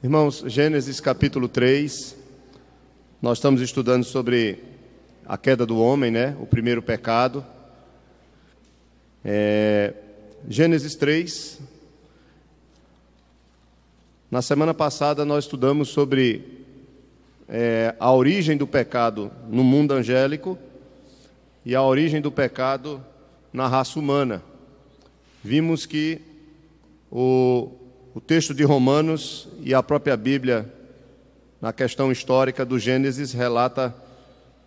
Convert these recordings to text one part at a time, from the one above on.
Irmãos, Gênesis capítulo 3, nós estamos estudando sobre a queda do homem, né? O primeiro pecado. Gênesis 3. Na semana passada nós estudamos sobre a origem do pecado no mundo angélico e a origem do pecado na raça humana. Vimos que o texto de Romanos e a própria Bíblia, na questão histórica do Gênesis, relata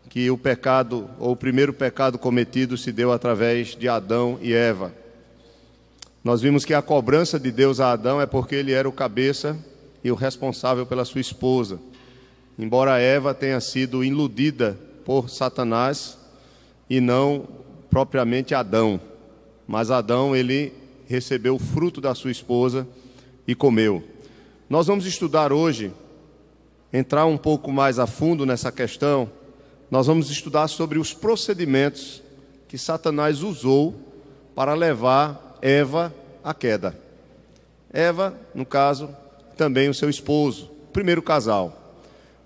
que o pecado, ou o primeiro pecado cometido, se deu através de Adão e Eva. Nós vimos que a cobrança de Deus a Adão é porque ele era o cabeça e o responsável pela sua esposa. Embora Eva tenha sido iludida por Satanás e não propriamente Adão. Mas Adão, ele recebeu o fruto da sua esposa e comeu. Nós vamos estudar hoje, entrar um pouco mais a fundo nessa questão. Nós vamos estudar sobre os procedimentos que Satanás usou para levar Eva à queda. Eva, no caso, também o seu esposo, o primeiro casal.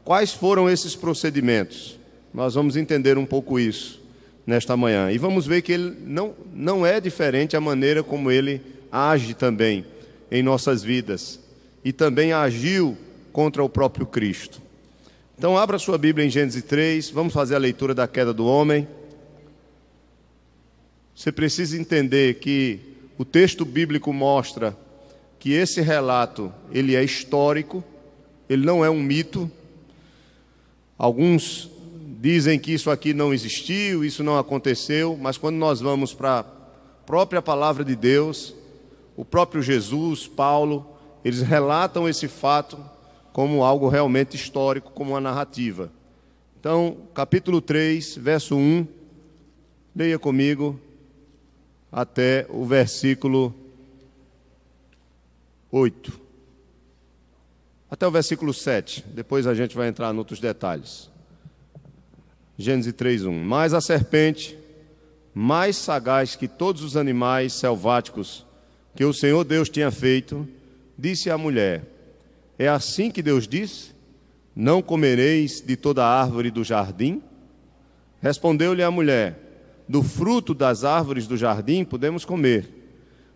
Quais foram esses procedimentos? Nós vamos entender um pouco isso nesta manhã. E vamos ver que ele não é diferente a maneira como ele age também em nossas vidas. E também agiu contra o próprio Cristo. Então abra sua Bíblia em Gênesis 3, vamos fazer a leitura da queda do homem. Você precisa entender que o texto bíblico mostra que esse relato, ele é histórico, ele não é um mito. Alguns dizem que isso aqui não existiu, isso não aconteceu, mas quando nós vamos para a própria palavra de Deus, o próprio Jesus, Paulo, eles relatam esse fato como algo realmente histórico, como uma narrativa. Então, capítulo 3, verso 1, leia comigo até o versículo 8. Até o versículo 7, depois a gente vai entrar em outros detalhes. Gênesis 3:1. Mas a serpente, mais sagaz que todos os animais selváticos que o Senhor Deus tinha feito, disse à mulher: é assim que Deus disse? Não comereis de toda a árvore do jardim? Respondeu-lhe a mulher: do fruto das árvores do jardim podemos comer,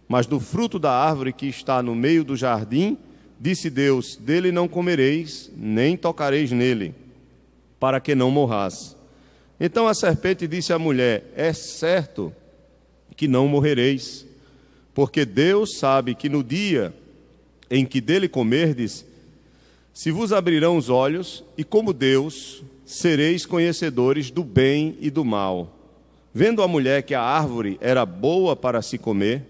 mas do fruto da árvore que está no meio do jardim, disse Deus: dele não comereis, nem tocareis nele, para que não morrais. Então a serpente disse à mulher: é certo que não morrereis, porque Deus sabe que no dia em que dele comerdes, se vos abrirão os olhos, e como Deus, sereis conhecedores do bem e do mal. Vendo a mulher que a árvore era boa para se comer,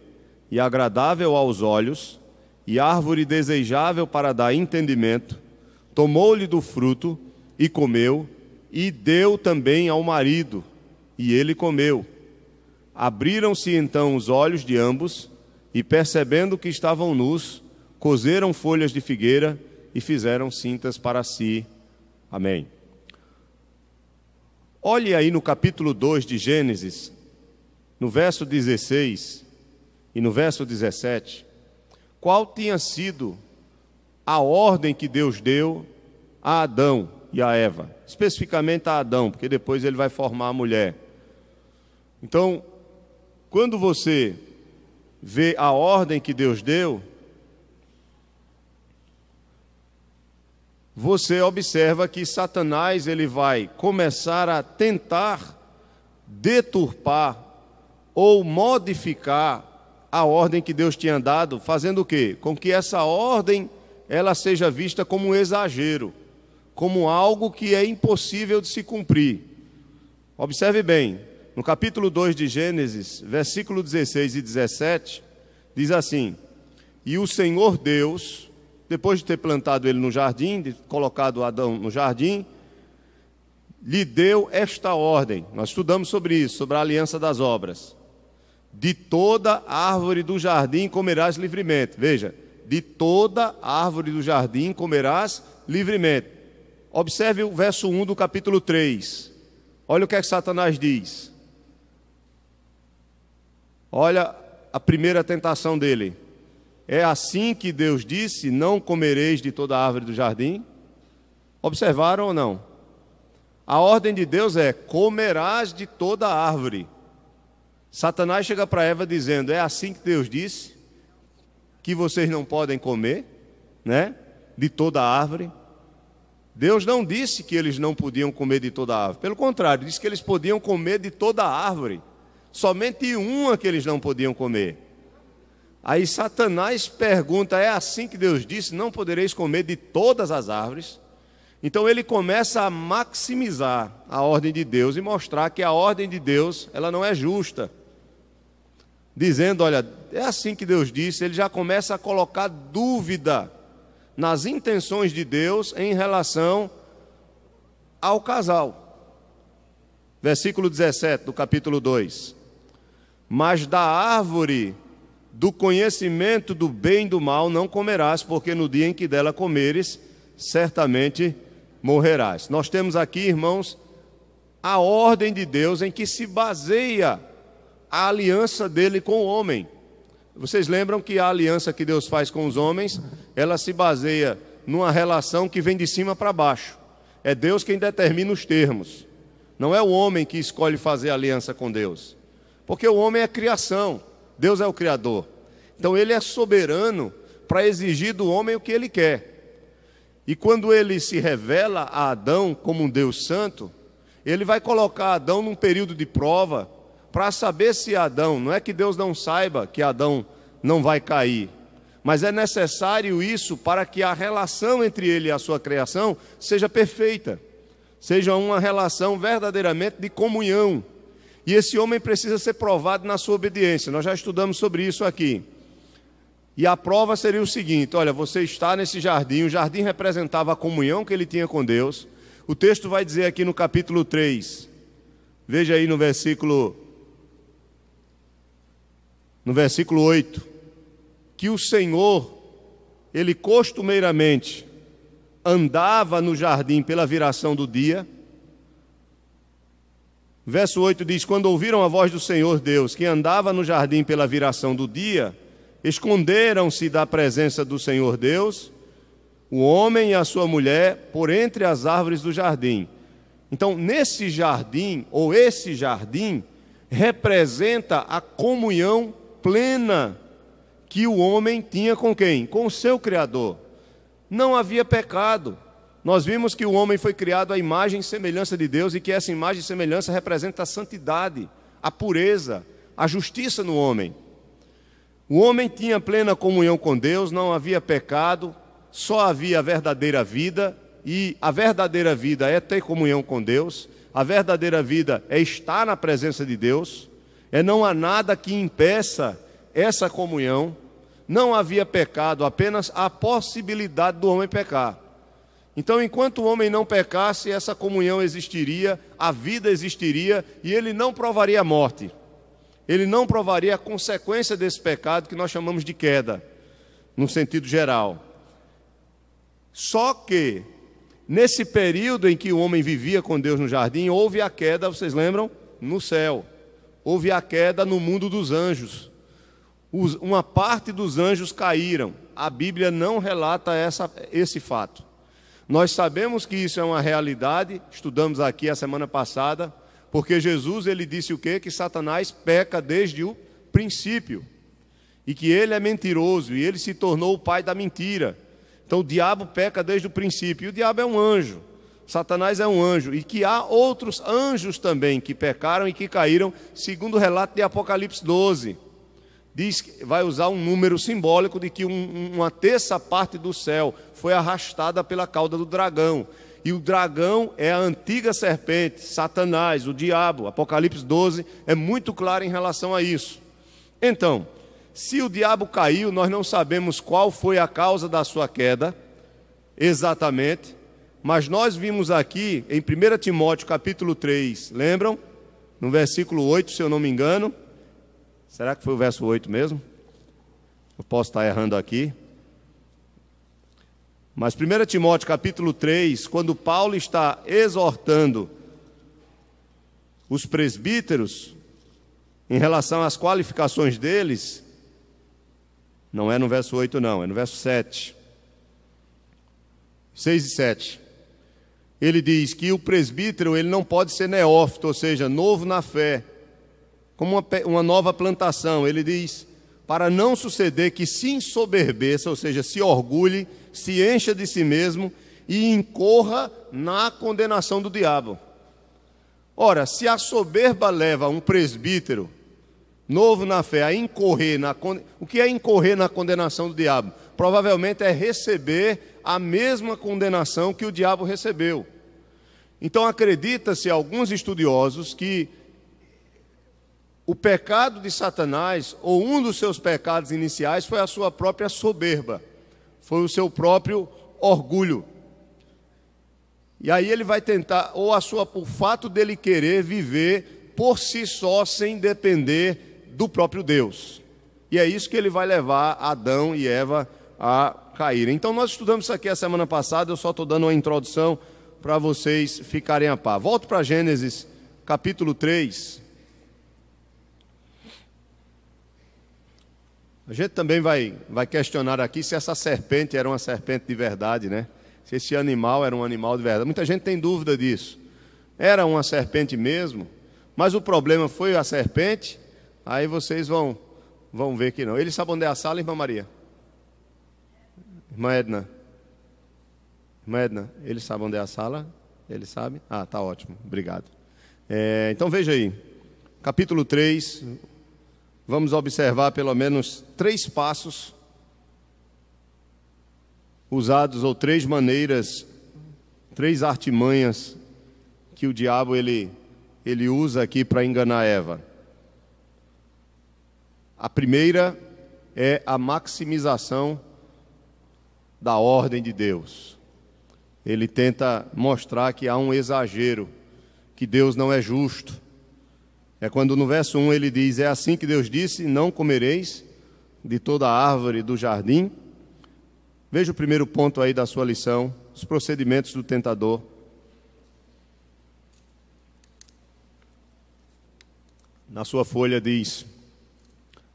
e agradável aos olhos, e árvore desejável para dar entendimento, tomou-lhe do fruto e comeu, e deu também ao marido, e ele comeu. Abriram-se então os olhos de ambos, e percebendo que estavam nus, coseram folhas de figueira e fizeram cintas para si. Amém. Olhe aí no capítulo 2 de Gênesis, no verso 16 e no verso 17, qual tinha sido a ordem que Deus deu a Adão e a Eva, especificamente a Adão, porque depois ele vai formar a mulher. Então, quando você vê a ordem que Deus deu, você observa que Satanás ele vai começar a tentar deturpar ou modificar a ordem que Deus tinha dado, fazendo o quê? Com que essa ordem ela seja vista como um exagero, como algo que é impossível de se cumprir. Observe bem, no capítulo 2 de Gênesis, versículo 16 e 17, diz assim: e o Senhor Deus, depois de ter plantado ele no jardim, de colocado Adão no jardim, lhe deu esta ordem. Nós estudamos sobre isso, sobre a aliança das obras. De toda árvore do jardim comerás livremente. Veja, de toda árvore do jardim comerás livremente. Observe o verso 1 do capítulo 3. Olha o que é que Satanás diz. Olha a primeira tentação dele. é assim que Deus disse, não comereis de toda a árvore do jardim? Observaram ou não? A ordem de Deus é, comerás de toda a árvore. Satanás chega para Eva dizendo, é assim que Deus disse, que vocês não podem comer, né? De toda a árvore. Deus não disse que eles não podiam comer de toda a árvore. Pelo contrário, disse que eles podiam comer de toda a árvore. Somente uma que eles não podiam comer. Aí Satanás pergunta, é assim que Deus disse, não podereis comer de todas as árvores? Então ele começa a maximizar a ordem de Deus e mostrar que a ordem de Deus, ela não é justa. Dizendo, olha, é assim que Deus disse, ele já começa a colocar dúvida nas intenções de Deus em relação ao casal. Versículo 17 do capítulo 2. Mas da árvore do conhecimento do bem e do mal não comerás, porque no dia em que dela comeres, certamente morrerás. Nós temos aqui, irmãos, a ordem de Deus em que se baseia a aliança dele com o homem. Vocês lembram que a aliança que Deus faz com os homens, ela se baseia numa relação que vem de cima para baixo. É Deus quem determina os termos. Não é o homem que escolhe fazer aliança com Deus. Porque o homem é criação, Deus é o Criador. Então ele é soberano para exigir do homem o que ele quer. E quando ele se revela a Adão como um Deus santo, ele vai colocar Adão num período de prova, para saber se Adão, não é que Deus não saiba que Adão não vai cair, mas é necessário isso para que a relação entre ele e a sua criação seja perfeita, seja uma relação verdadeiramente de comunhão. E esse homem precisa ser provado na sua obediência, nós já estudamos sobre isso aqui. E a prova seria o seguinte, olha, você está nesse jardim, o jardim representava a comunhão que ele tinha com Deus. O texto vai dizer aqui no capítulo 3, veja aí no versículo 8, que o Senhor, ele costumeiramente andava no jardim pela viração do dia. Verso 8 diz, quando ouviram a voz do Senhor Deus, que andava no jardim pela viração do dia, esconderam-se da presença do Senhor Deus, o homem e a sua mulher, por entre as árvores do jardim. Então, nesse jardim, ou esse jardim, representa a comunhão plena que o homem tinha com quem? Com o seu Criador. Não havia pecado. Nós vimos que o homem foi criado à imagem e semelhança de Deus e que essa imagem e semelhança representa a santidade, a pureza, a justiça no homem. O homem tinha plena comunhão com Deus, não havia pecado, só havia a verdadeira vida, e a verdadeira vida é ter comunhão com Deus, a verdadeira vida é estar na presença de Deus. Não há nada que impeça essa comunhão, não havia pecado, apenas a possibilidade do homem pecar. Então, enquanto o homem não pecasse, essa comunhão existiria, a vida existiria, e ele não provaria a morte. Ele não provaria a consequência desse pecado que nós chamamos de queda, no sentido geral. Só que, nesse período em que o homem vivia com Deus no jardim, houve a queda, vocês lembram? No céu. Houve a queda no mundo dos anjos. Uma parte dos anjos caíram. A Bíblia não relata esse fato. Nós sabemos que isso é uma realidade, estudamos aqui a semana passada, porque Jesus ele disse o quê? Que Satanás peca desde o princípio. E que ele é mentiroso, e ele se tornou o pai da mentira. Então o diabo peca desde o princípio, e o diabo é um anjo. Satanás é um anjo, e que há outros anjos também que pecaram e que caíram, segundo o relato de Apocalipse 12. Diz que vai usar um número simbólico de que uma terça parte do céu foi arrastada pela cauda do dragão. E o dragão é a antiga serpente, Satanás, o diabo. Apocalipse 12 é muito claro em relação a isso. Então, se o diabo caiu, nós não sabemos qual foi a causa da sua queda, exatamente. Mas nós vimos aqui, em 1 Timóteo capítulo 3, lembram? No versículo 8, se eu não me engano. Será que foi o verso 8 mesmo? Eu posso estar errando aqui. Mas 1 Timóteo capítulo 3, quando Paulo está exortando os presbíteros, em relação às qualificações deles, Não é no verso 8 não, é no verso 7. 6 e 7. Ele diz que o presbítero ele não pode ser neófito, ou seja, novo na fé, como uma nova plantação. Ele diz, para não suceder que se ensoberbeça, ou seja, se orgulhe, se encha de si mesmo e incorra na condenação do diabo. Ora, se a soberba leva um presbítero novo na fé a incorrer o que é incorrer na condenação do diabo? Provavelmente é receber a mesma condenação que o diabo recebeu. Então acredita-se alguns estudiosos que o pecado de Satanás, ou um dos seus pecados iniciais, foi a sua própria soberba, foi o seu próprio orgulho. E aí ele vai tentar, ou o fato dele querer viver por si só, sem depender do próprio Deus. E é isso que ele vai levar Adão e Eva a cair. Então nós estudamos isso aqui a semana passada, eu só estou dando uma introdução para vocês ficarem a par. Volto para Gênesis, capítulo 3. A gente também vai questionar aqui se essa serpente era uma serpente de verdade, né? Se esse animal era um animal de verdade. Muita gente tem dúvida disso. Era uma serpente mesmo, mas o problema foi a serpente. Aí vocês vão ver que não. Ele sabe onde é a sala, irmã Maria? Irmã Edna? Irmã Edna, ele sabe onde é a sala? Ele sabe? Ah, tá ótimo, obrigado. Então veja aí, capítulo 3, vamos observar pelo menos 3 passos usados, ou 3 maneiras, 3 artimanhas que o diabo ele usa aqui para enganar Eva. A primeira é a maximização da ordem de Deus. Ele tenta mostrar que há um exagero, que Deus não é justo. É quando no verso 1 ele diz, é assim que Deus disse, não comereis de toda a árvore do jardim. Veja o primeiro ponto aí da sua lição, os procedimentos do tentador. Na sua folha diz,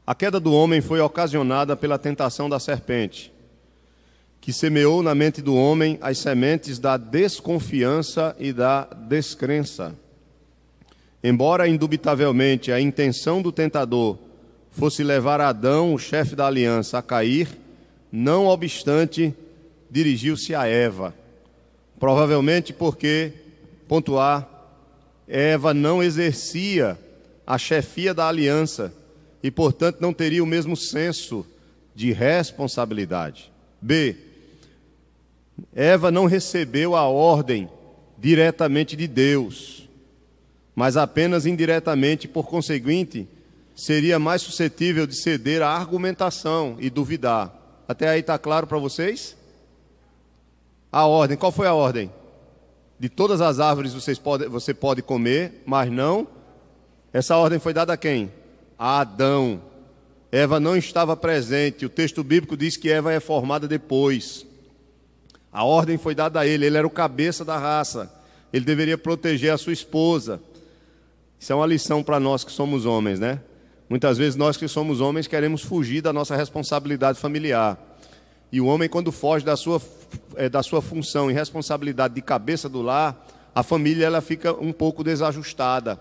a queda do homem foi ocasionada pela tentação da serpente, que semeou na mente do homem as sementes da desconfiança e da descrença. Embora indubitavelmente a intenção do tentador fosse levar Adão, o chefe da aliança, a cair, não obstante, dirigiu-se a Eva. Provavelmente porque, ponto A, Eva não exercia a chefia da aliança e, portanto, não teria o mesmo senso de responsabilidade. B, Eva não recebeu a ordem diretamente de Deus, mas apenas indiretamente, por conseguinte, seria mais suscetível de ceder à argumentação e duvidar. Até aí está claro para vocês? A ordem, qual foi a ordem? De todas as árvores você pode comer, mas não. Essa ordem foi dada a quem? A Adão. Eva não estava presente. O texto bíblico diz que Eva é formada depois. A ordem foi dada a ele era o cabeça da raça. Ele deveria proteger a sua esposa. Isso é uma lição para nós que somos homens, né? Muitas vezes nós que somos homens queremos fugir da nossa responsabilidade familiar. E o homem, quando foge da sua função e responsabilidade de cabeça do lar, a família ela fica um pouco desajustada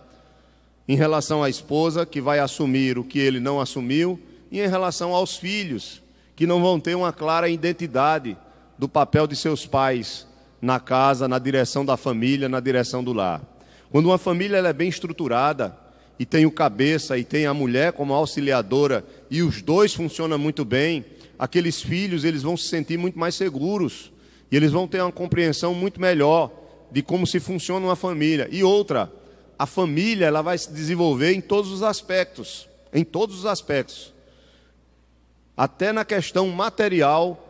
em relação à esposa, que vai assumir o que ele não assumiu, e em relação aos filhos, que não vão ter uma clara identidade do papel de seus pais na casa, na direção da família, na direção do lar. Quando uma família ela é bem estruturada, e tem o cabeça e tem a mulher como auxiliadora, e os dois funcionam muito bem, aqueles filhos eles vão se sentir muito mais seguros, e eles vão ter uma compreensão muito melhor de como se funciona uma família. E outra, a família ela vai se desenvolver em todos os aspectos, até na questão material,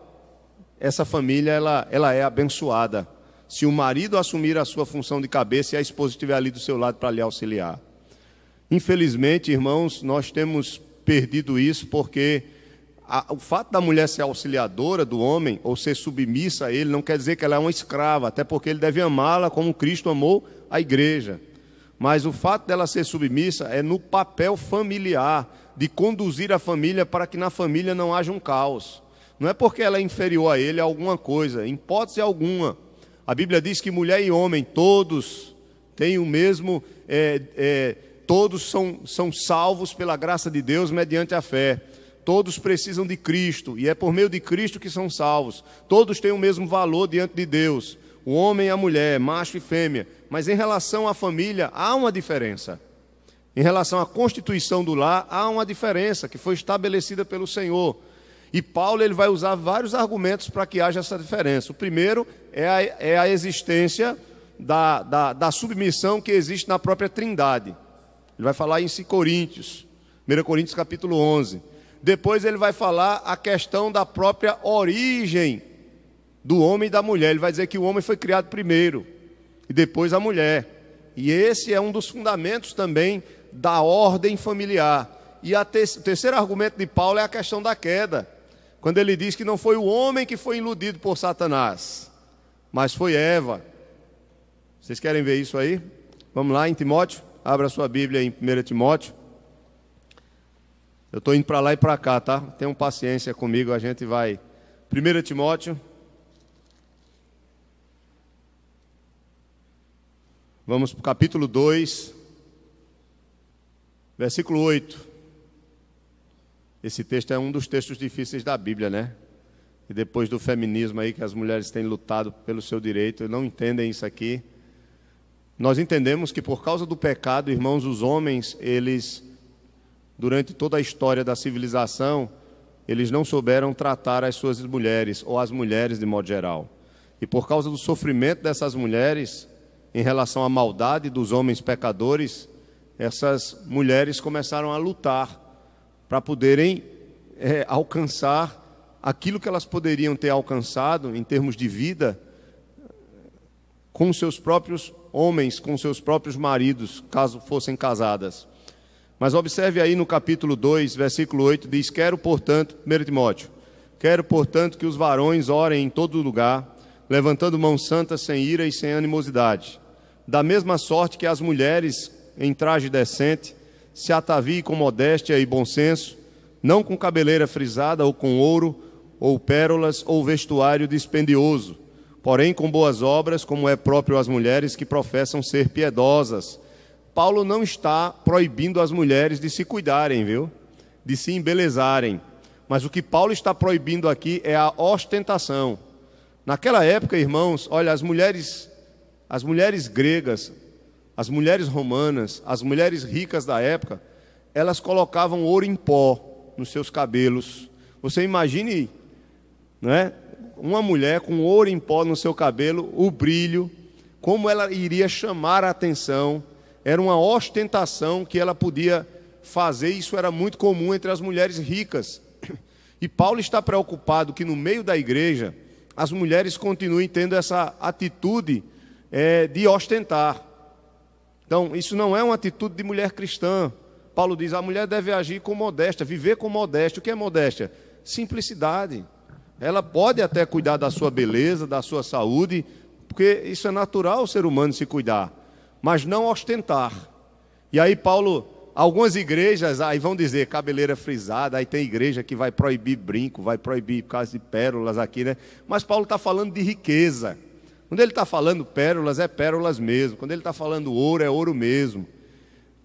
essa família ela é abençoada, se o marido assumir a sua função de cabeça e a esposa estiver ali do seu lado para lhe auxiliar. Infelizmente, irmãos, nós temos perdido isso porque o fato da mulher ser auxiliadora do homem ou ser submissa a ele não quer dizer que ela é uma escrava, até porque ele deve amá-la como Cristo amou a igreja. mas o fato dela ser submissa é no papel familiar, de conduzir a família para que na família não haja um caos. Não é porque ela é inferior a ele a alguma coisa, em hipótese alguma. A Bíblia diz que mulher e homem, todos têm o mesmo, todos são salvos pela graça de Deus mediante a fé. Todos precisam de Cristo, e é por meio de Cristo que são salvos. Todos têm o mesmo valor diante de Deus, o homem e a mulher, macho e fêmea. Mas em relação à família, há uma diferença. Em relação à constituição do lar, há uma diferença que foi estabelecida pelo Senhor. E Paulo ele vai usar vários argumentos para que haja essa diferença. O primeiro é a existência da submissão que existe na própria Trindade. Ele vai falar em 1 Coríntios capítulo 11. Depois ele vai falar a questão da própria origem do homem e da mulher. Ele vai dizer que o homem foi criado primeiro e depois a mulher. E esse é um dos fundamentos também da ordem familiar. E o terceiro argumento de Paulo é a questão da queda, quando ele diz que não foi o homem que foi iludido por Satanás, mas foi Eva. Vocês querem ver isso aí? Vamos lá em Timóteo, abra sua Bíblia em 1 Timóteo. Eu estou indo para lá e para cá, tá? Tenham paciência comigo, a gente vai. 1 Timóteo. Vamos para o capítulo 2, versículo 8. Esse texto é um dos textos difíceis da Bíblia, né? E depois do feminismo aí, que as mulheres têm lutado pelo seu direito, não entendem isso aqui. Nós entendemos que por causa do pecado, irmãos, os homens, eles, durante toda a história da civilização, eles não souberam tratar as suas mulheres, ou as mulheres de modo geral. E por causa do sofrimento dessas mulheres, em relação à maldade dos homens pecadores, essas mulheres começaram a lutar para poderem alcançar aquilo que elas poderiam ter alcançado em termos de vida com seus próprios homens, com seus próprios maridos, caso fossem casadas. Mas observe aí no capítulo 2, versículo 8, diz: quero, portanto, 1 Timóteo, quero, portanto, que os varões orem em todo lugar, levantando mãos santas sem ira e sem animosidade. Da mesma sorte que as mulheres, em traje decente, se ataviem com modéstia e bom senso, não com cabeleira frisada ou com ouro, ou pérolas, ou vestuário dispendioso, porém com boas obras, como é próprio às mulheres que professam ser piedosas. Paulo não está proibindo as mulheres de se cuidarem, viu? De se embelezarem. Mas o que Paulo está proibindo aqui é a ostentação. Naquela época, irmãos, olha, as mulheres gregas, as mulheres romanas, as mulheres ricas da época, elas colocavam ouro em pó nos seus cabelos. Você imagine, não é? Uma mulher com ouro em pó no seu cabelo, o brilho, como ela iria chamar a atenção. Era uma ostentação que ela podia fazer, isso era muito comum entre as mulheres ricas. E Paulo está preocupado que no meio da igreja, as mulheres continuem tendo essa atitude de ostentar. Então, isso não é uma atitude de mulher cristã. Paulo diz, a mulher deve agir com modéstia, viver com modéstia. O que é modéstia? Simplicidade. Ela pode até cuidar da sua beleza, da sua saúde, porque isso é natural o ser humano se cuidar, mas não ostentar. E aí Paulo, algumas igrejas aí vão dizer cabeleira frisada, aí tem igreja que vai proibir brinco, vai proibir por causa de pérolas aqui, né? Mas Paulo está falando de riqueza. Quando ele está falando pérolas, é pérolas mesmo. Quando ele está falando ouro, é ouro mesmo.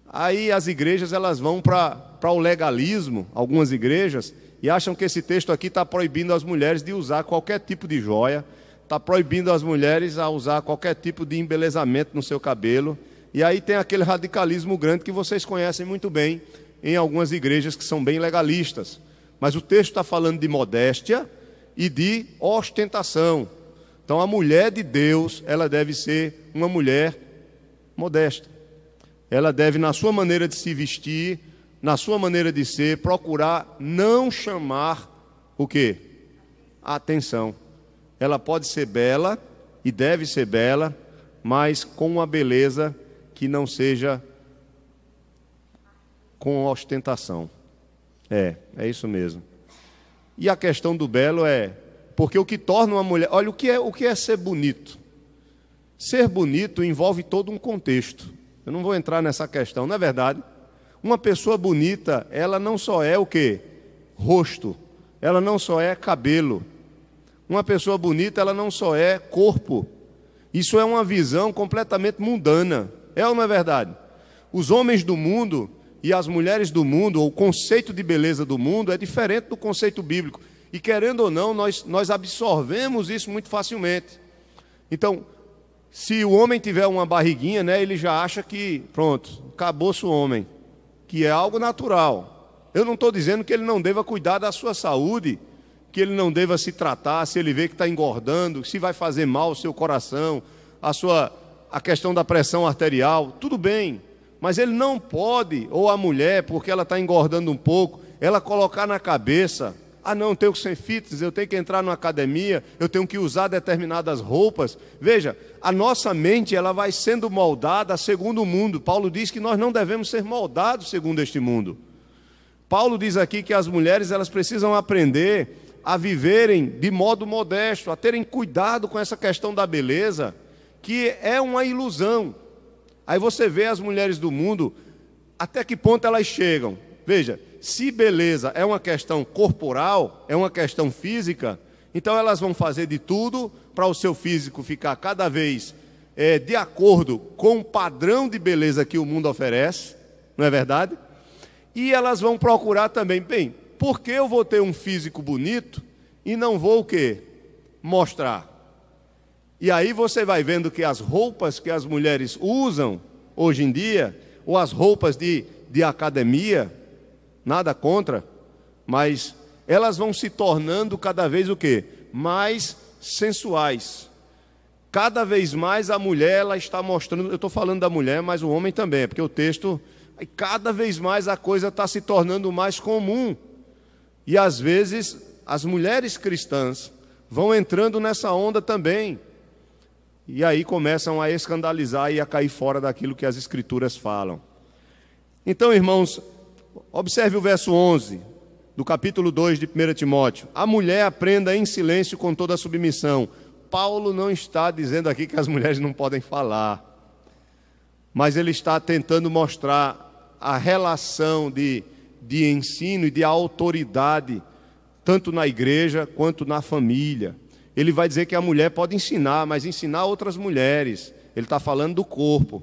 Aí as igrejas elas vão para o legalismo, algumas igrejas, e acham que esse texto aqui está proibindo as mulheres de usar qualquer tipo de joia, está proibindo as mulheres a usar qualquer tipo de embelezamento no seu cabelo. E aí tem aquele radicalismo grande que vocês conhecem muito bem em algumas igrejas que são bem legalistas. Mas o texto está falando de modéstia e de ostentação. Então a mulher de Deus, ela deve ser uma mulher modesta. Ela deve, na sua maneira de se vestir, na sua maneira de ser, procurar não chamar o quê? A atenção. Ela pode ser bela e deve ser bela, mas com uma beleza que não seja com ostentação. É isso mesmo. E a questão do belo porque o que torna uma mulher... Olha, o que é ser bonito? Ser bonito envolve todo um contexto. Eu não vou entrar nessa questão, não é verdade? Uma pessoa bonita, ela não só é o quê? Rosto. Ela não só é cabelo. Uma pessoa bonita, ela não só é corpo. Isso é uma visão completamente mundana. É ou não é verdade? Os homens do mundo e as mulheres do mundo, ou o conceito de beleza do mundo, é diferente do conceito bíblico. E querendo ou não, nós absorvemos isso muito facilmente. Então, se o homem tiver uma barriguinha, né, ele já acha que, pronto, acabou-se o homem, que é algo natural. Eu não estou dizendo que ele não deva cuidar da sua saúde, que ele não deva se tratar, se ele vê que está engordando, se vai fazer mal ao seu coração, a questão da pressão arterial, tudo bem. Mas ele não pode, ou a mulher, porque ela está engordando um pouco, ela colocar na cabeça: ah não, eu tenho que ser fitness, eu tenho que entrar numa academia, eu tenho que usar determinadas roupas. Veja, a nossa mente ela vai sendo moldada segundo o mundo. Paulo diz que nós não devemos ser moldados segundo este mundo. Paulo diz aqui que as mulheres elas precisam aprender a viverem de modo modesto, a terem cuidado com essa questão da beleza, que é uma ilusão. Aí você vê as mulheres do mundo, até que ponto elas chegam. Veja, se beleza é uma questão corporal, é uma questão física, então elas vão fazer de tudo para o seu físico ficar cada vez de acordo com o padrão de beleza que o mundo oferece, não é verdade? E elas vão procurar também, bem, por que eu vou ter um físico bonito e não vou o quê? Mostrar. E aí você vai vendo que as roupas que as mulheres usam hoje em dia, ou as roupas de academia, nada contra, mas elas vão se tornando cada vez o quê? Mais sensuais. Cada vez mais a mulher ela está mostrando, eu estou falando da mulher, mas o homem também, porque o texto, cada vez mais a coisa está se tornando mais comum. E às vezes as mulheres cristãs vão entrando nessa onda também. E aí começam a escandalizar e a cair fora daquilo que as Escrituras falam. Então, irmãos, observe o verso 11 do capítulo 2 de 1 Timóteo. A mulher aprenda em silêncio com toda a submissão. Paulo não está dizendo aqui que as mulheres não podem falar, mas ele está tentando mostrar a relação de ensino e de autoridade, tanto na igreja quanto na família. Ele vai dizer que a mulher pode ensinar, mas ensinar outras mulheres. Ele está falando do corpo.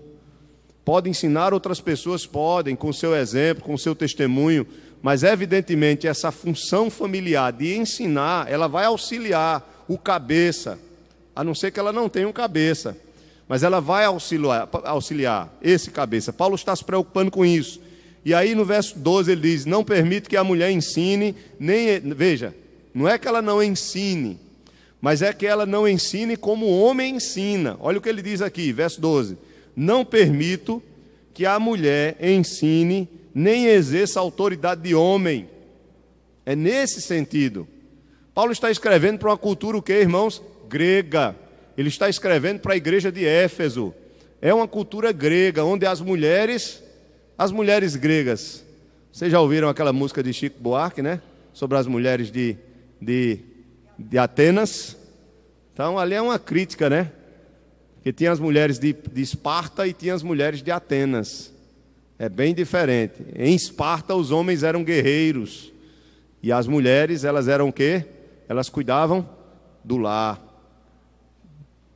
Pode ensinar outras pessoas, podem, com o seu exemplo, com o seu testemunho, mas evidentemente essa função familiar de ensinar, ela vai auxiliar o cabeça, a não ser que ela não tenha um cabeça, mas ela vai auxiliar esse cabeça. Paulo está se preocupando com isso. E aí no verso 12 ele diz: não permite que a mulher ensine, veja, não é que ela não ensine, mas é que ela não ensine como o homem ensina. Olha o que ele diz aqui, verso 12. Não permito que a mulher ensine, nem exerça autoridade de homem. É nesse sentido. Paulo está escrevendo para uma cultura o quê, irmãos? Grega. Ele está escrevendo para a igreja de Éfeso. É uma cultura grega, onde as mulheres gregas, vocês já ouviram aquela música de Chico Buarque, né? Sobre as mulheres de Atenas. Então ali é uma crítica, né? Que tinha as mulheres de Esparta e tinha as mulheres de Atenas. É bem diferente. Em Esparta os homens eram guerreiros e as mulheres, elas eram o quê? Elas cuidavam do lar.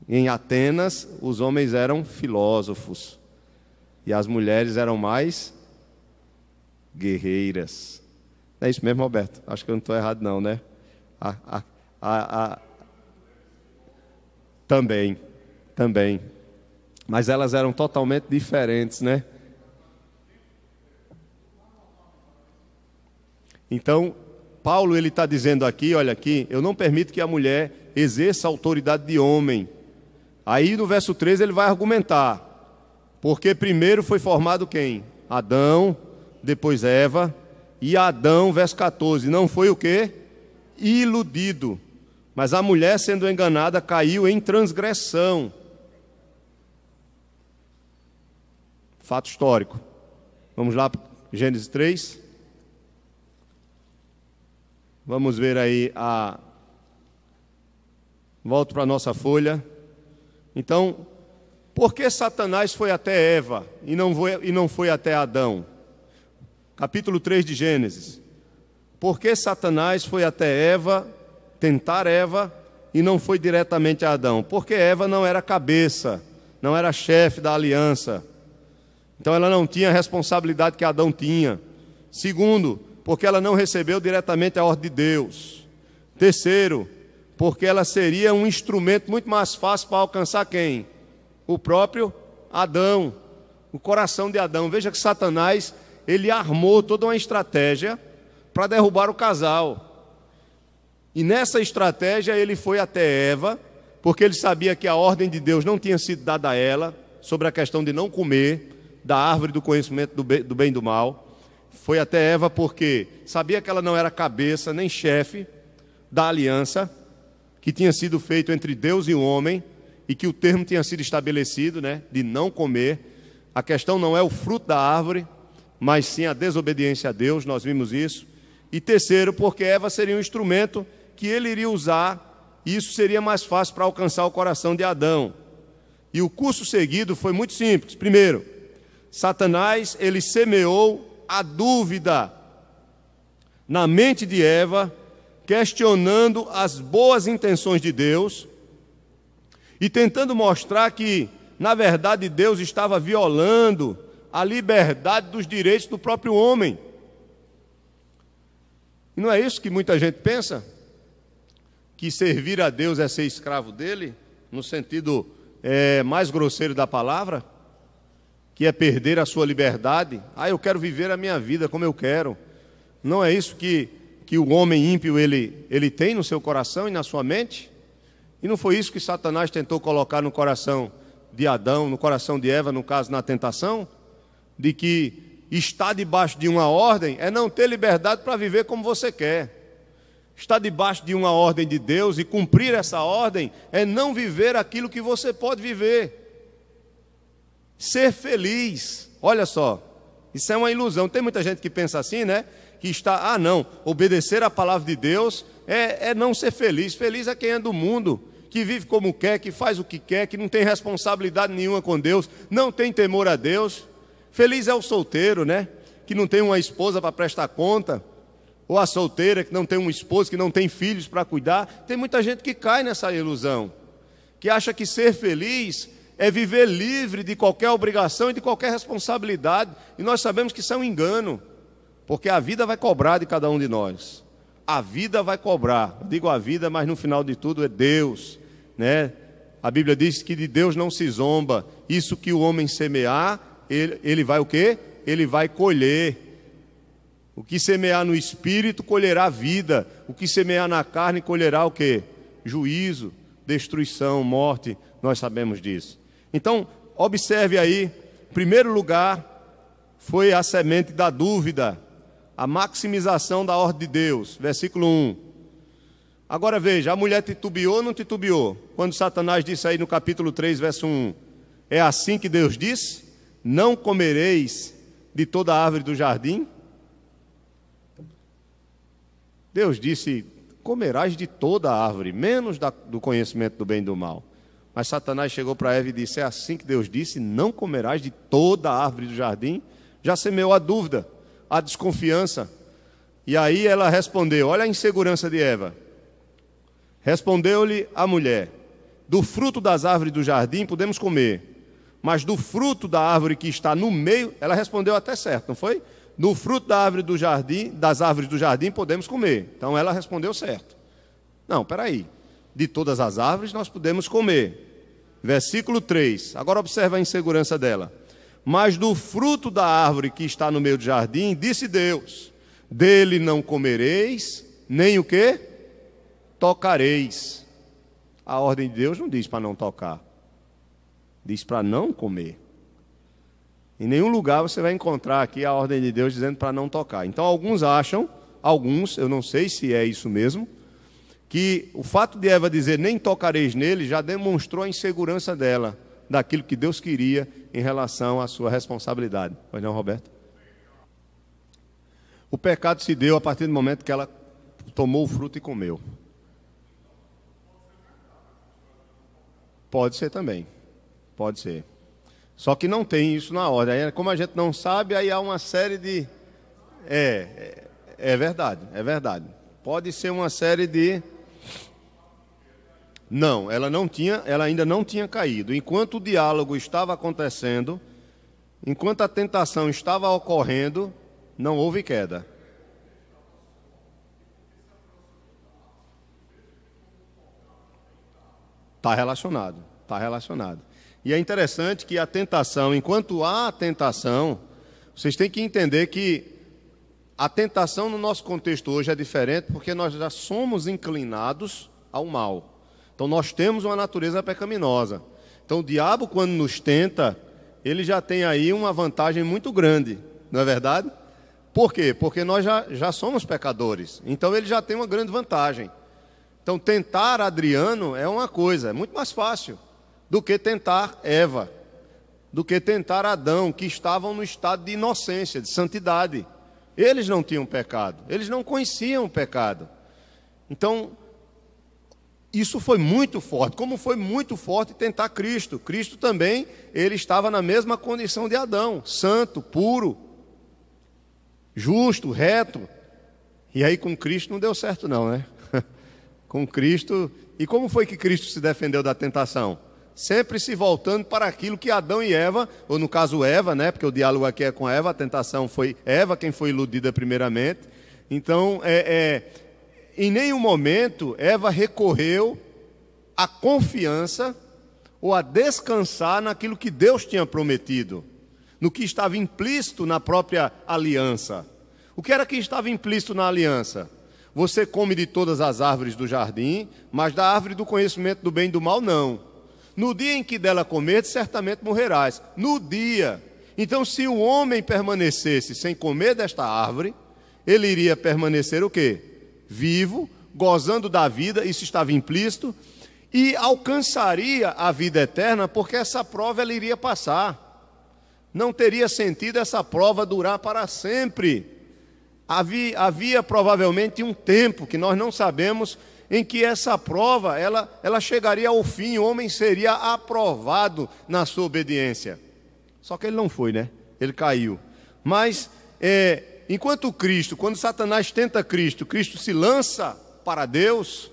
Em Atenas os homens eram filósofos e as mulheres eram mais guerreiras. Não é isso mesmo, Roberto? Acho que eu não estou errado não, né? Também. Mas elas eram totalmente diferentes, né? Então, Paulo ele está dizendo aqui, olha aqui, eu não permito que a mulher exerça a autoridade de homem. Aí no verso 13 ele vai argumentar, porque primeiro foi formado quem? Adão, depois Eva, e Adão, verso 14, não foi o quê? Iludido, mas a mulher sendo enganada caiu em transgressão. Fato histórico. Vamos lá, Gênesis 3. Vamos ver aí volto para a nossa folha. Então, por que Satanás foi até Eva e não foi até Adão? Capítulo 3 de Gênesis. Por que Satanás foi até Eva, tentar Eva, e não foi diretamente a Adão? Porque Eva não era cabeça, não era chefe da aliança. Então ela não tinha a responsabilidade que Adão tinha. Segundo, porque ela não recebeu diretamente a ordem de Deus. Terceiro, porque ela seria um instrumento muito mais fácil para alcançar quem? O próprio Adão, o coração de Adão. Veja que Satanás, ele armou toda uma estratégia para derrubar o casal. E nessa estratégia ele foi até Eva, porque ele sabia que a ordem de Deus não tinha sido dada a ela, sobre a questão de não comer da árvore do conhecimento do bem e do mal. Foi até Eva porque sabia que ela não era cabeça nem chefe da aliança que tinha sido feito entre Deus e o homem, e que o termo tinha sido estabelecido, né, de não comer. A questão não é o fruto da árvore, mas sim a desobediência a Deus, nós vimos isso. E terceiro, porque Eva seria um instrumento que ele iria usar, e isso seria mais fácil para alcançar o coração de Adão. E o curso seguido foi muito simples. Primeiro, Satanás, ele semeou a dúvida na mente de Eva, questionando as boas intenções de Deus e tentando mostrar que, na verdade, Deus estava violando a liberdade dos direitos do próprio homem. E não é isso que muita gente pensa? Que servir a Deus é ser escravo dele, no sentido mais grosseiro da palavra, que é perder a sua liberdade. Eu quero viver a minha vida como eu quero. Não é isso que o homem ímpio ele tem no seu coração e na sua mente? E não foi isso que Satanás tentou colocar no coração de Adão, no coração de Eva, no caso, na tentação? De que estar debaixo de uma ordem é não ter liberdade para viver como você quer. Estar debaixo de uma ordem de Deus e cumprir essa ordem é não viver aquilo que você pode viver. Ser feliz, olha só, isso é uma ilusão. Tem muita gente que pensa assim, né? Que está, não, obedecer a palavra de Deus é não ser feliz. Feliz é quem é do mundo, que vive como quer, que faz o que quer, que não tem responsabilidade nenhuma com Deus, não tem temor a Deus. Feliz é o solteiro, né? Que não tem uma esposa para prestar conta, ou a solteira que não tem um esposo, que não tem filhos para cuidar. Tem muita gente que cai nessa ilusão, que acha que ser feliz é viver livre de qualquer obrigação e de qualquer responsabilidade. E nós sabemos que isso é um engano, porque a vida vai cobrar de cada um de nós. A vida vai cobrar. Eu digo a vida, mas no final de tudo é Deus, né? A Bíblia diz que de Deus não se zomba. Isso que o homem semear, ele vai o quê? Ele vai colher. O que semear no espírito, colherá vida. O que semear na carne, colherá o quê? Juízo, destruição, morte. Nós sabemos disso. Então, observe aí, em primeiro lugar, foi a semente da dúvida, a maximização da ordem de Deus. Versículo 1. Agora veja, a mulher titubeou ou não titubeou? Quando Satanás disse aí no capítulo 3, verso 1, é assim que Deus disse: não comereis de toda a árvore do jardim? Deus disse: comerás de toda a árvore, menos do conhecimento do bem e do mal. Mas Satanás chegou para Eva e disse: é assim que Deus disse, não comerás de toda a árvore do jardim? Já semeou a dúvida, a desconfiança. E aí ela respondeu, olha a insegurança de Eva. Respondeu-lhe a mulher: do fruto das árvores do jardim podemos comer, mas do fruto da árvore que está no meio, ela respondeu até certo, não foi? Do fruto da árvore do jardim, das árvores do jardim podemos comer. Então ela respondeu certo. Não, peraí. De todas as árvores nós podemos comer. Versículo 3. Agora observa a insegurança dela. Mas do fruto da árvore que está no meio do jardim, disse Deus: dele não comereis, nem o quê? Tocareis. A ordem de Deus não diz para não tocar. Diz para não comer. Em nenhum lugar você vai encontrar aqui a ordem de Deus dizendo para não tocar. Então alguns acham, eu não sei se é isso mesmo, que o fato de Eva dizer nem tocareis nele já demonstrou a insegurança dela, daquilo que Deus queria em relação à sua responsabilidade. Pois não, Roberto? O pecado se deu a partir do momento que ela tomou o fruto e comeu. Pode ser também. Pode ser. Só que não tem isso na ordem. Aí, como a gente não sabe, aí há uma série de... É verdade, é verdade. Pode ser uma série de... Não, ela ainda não tinha caído. Enquanto o diálogo estava acontecendo, enquanto a tentação estava ocorrendo, não houve queda. Está relacionado, está relacionado. E é interessante que a tentação, enquanto há a tentação, vocês têm que entender que a tentação no nosso contexto hoje é diferente, porque nós já somos inclinados ao mal. Então nós temos uma natureza pecaminosa. Então o diabo, quando nos tenta, ele já tem aí uma vantagem muito grande, não é verdade? Por quê? Porque nós já somos pecadores. Então ele já tem uma grande vantagem. Então tentar Adriano é uma coisa, é muito mais fácil do que tentar Eva, do que tentar Adão, que estavam no estado de inocência, de santidade. Eles não tinham pecado, eles não conheciam o pecado. Então, isso foi muito forte, como foi muito forte tentar Cristo. Cristo também, ele estava na mesma condição de Adão, santo, puro, justo, reto. E aí com Cristo não deu certo não, né? Com Cristo, e como foi que Cristo se defendeu da tentação? Sempre se voltando para aquilo que Adão e Eva, ou no caso Eva, né? Porque o diálogo aqui é com Eva, a tentação foi Eva quem foi iludida primeiramente. Então, em nenhum momento Eva recorreu à confiança ou a descansar naquilo que Deus tinha prometido, no que estava implícito na própria aliança. O que era que estava implícito na aliança? Você come de todas as árvores do jardim, mas da árvore do conhecimento do bem e do mal, não. No dia em que dela comerdes, certamente morrerás. No dia. Então, se o homem permanecesse sem comer desta árvore, ele iria permanecer o quê? Vivo, gozando da vida, isso estava implícito, e alcançaria a vida eterna, porque essa prova ela iria passar. Não teria sentido essa prova durar para sempre. Havia provavelmente um tempo que nós não sabemos em que essa prova ela chegaria ao fim, o homem seria aprovado na sua obediência. Só que ele não foi, né? Ele caiu. Mas enquanto Cristo, quando Satanás tenta Cristo, Cristo se lança para Deus,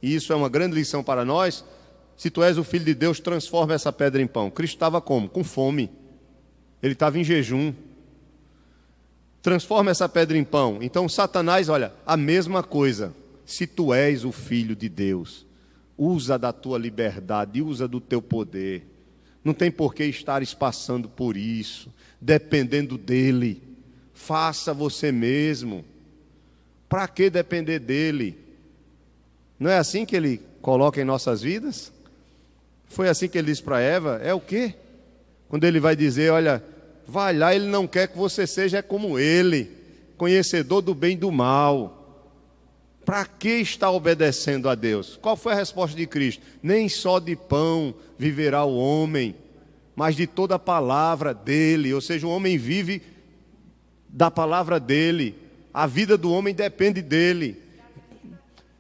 e isso é uma grande lição para nós. Se tu és o Filho de Deus, transforma essa pedra em pão. Cristo estava como? Com fome. Ele estava em jejum. Transforma essa pedra em pão. Então Satanás, olha, a mesma coisa. Se tu és o Filho de Deus, usa da tua liberdade, usa do teu poder. Não tem por que estares passando por isso, dependendo dele. Faça você mesmo. Para que depender dele? Não é assim que ele coloca em nossas vidas? Foi assim que ele disse para Eva, é o quê? Quando ele vai dizer, olha, vai lá, ele não quer que você seja como ele, conhecedor do bem e do mal. Para que está obedecendo a Deus? Qual foi a resposta de Cristo? Nem só de pão viverá o homem, mas de toda a palavra dele. Ou seja, o homem vive da palavra dele. A vida do homem depende dele.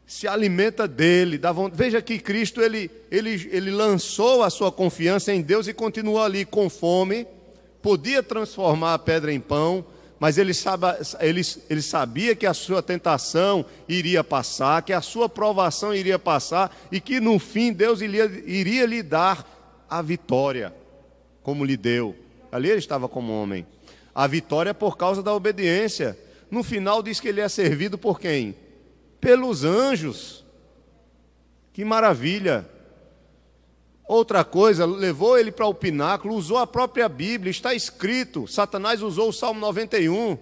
Se alimenta dele. Veja que Cristo ele lançou a sua confiança em Deus e continuou ali com fome. Podia transformar a pedra em pão, mas ele sabia que a sua tentação iria passar, que a sua provação iria passar e que no fim Deus iria lhe dar a vitória, como lhe deu. Ali ele estava como homem. A vitória por causa da obediência. No final diz que ele é servido por quem? Pelos anjos. Que maravilha! Outra coisa, levou ele para o pináculo, usou a própria Bíblia, está escrito, Satanás usou o Salmo 91,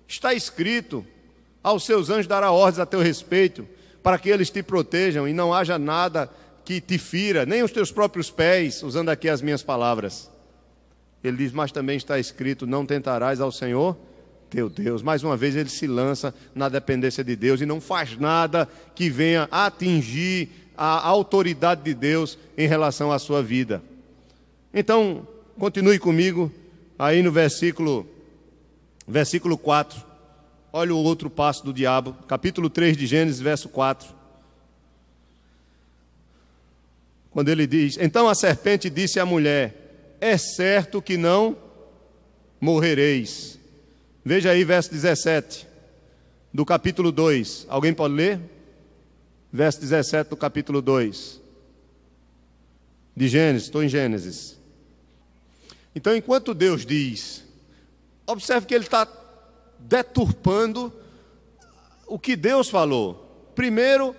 está escrito, aos seus anjos dará ordens a teu respeito, para que eles te protejam e não haja nada que te fira, nem os teus próprios pés, usando aqui as minhas palavras. Ele diz, mas também está escrito, não tentarás ao Senhor teu Deus. Mais uma vez ele se lança na dependência de Deus e não faz nada que venha atingir a autoridade de Deus em relação à sua vida. Então, continue comigo aí no versículo 4. Olha o outro passo do diabo, capítulo 3 de Gênesis, verso 4. quando ele diz: então a serpente disse à mulher: é certo que não morrereis. Veja aí verso 17 do capítulo 2. Alguém pode ler? Verso 17 do capítulo 2 de Gênesis. Estou em Gênesis. Então, enquanto Deus diz, observe que ele está deturpando o que Deus falou. Primeiro,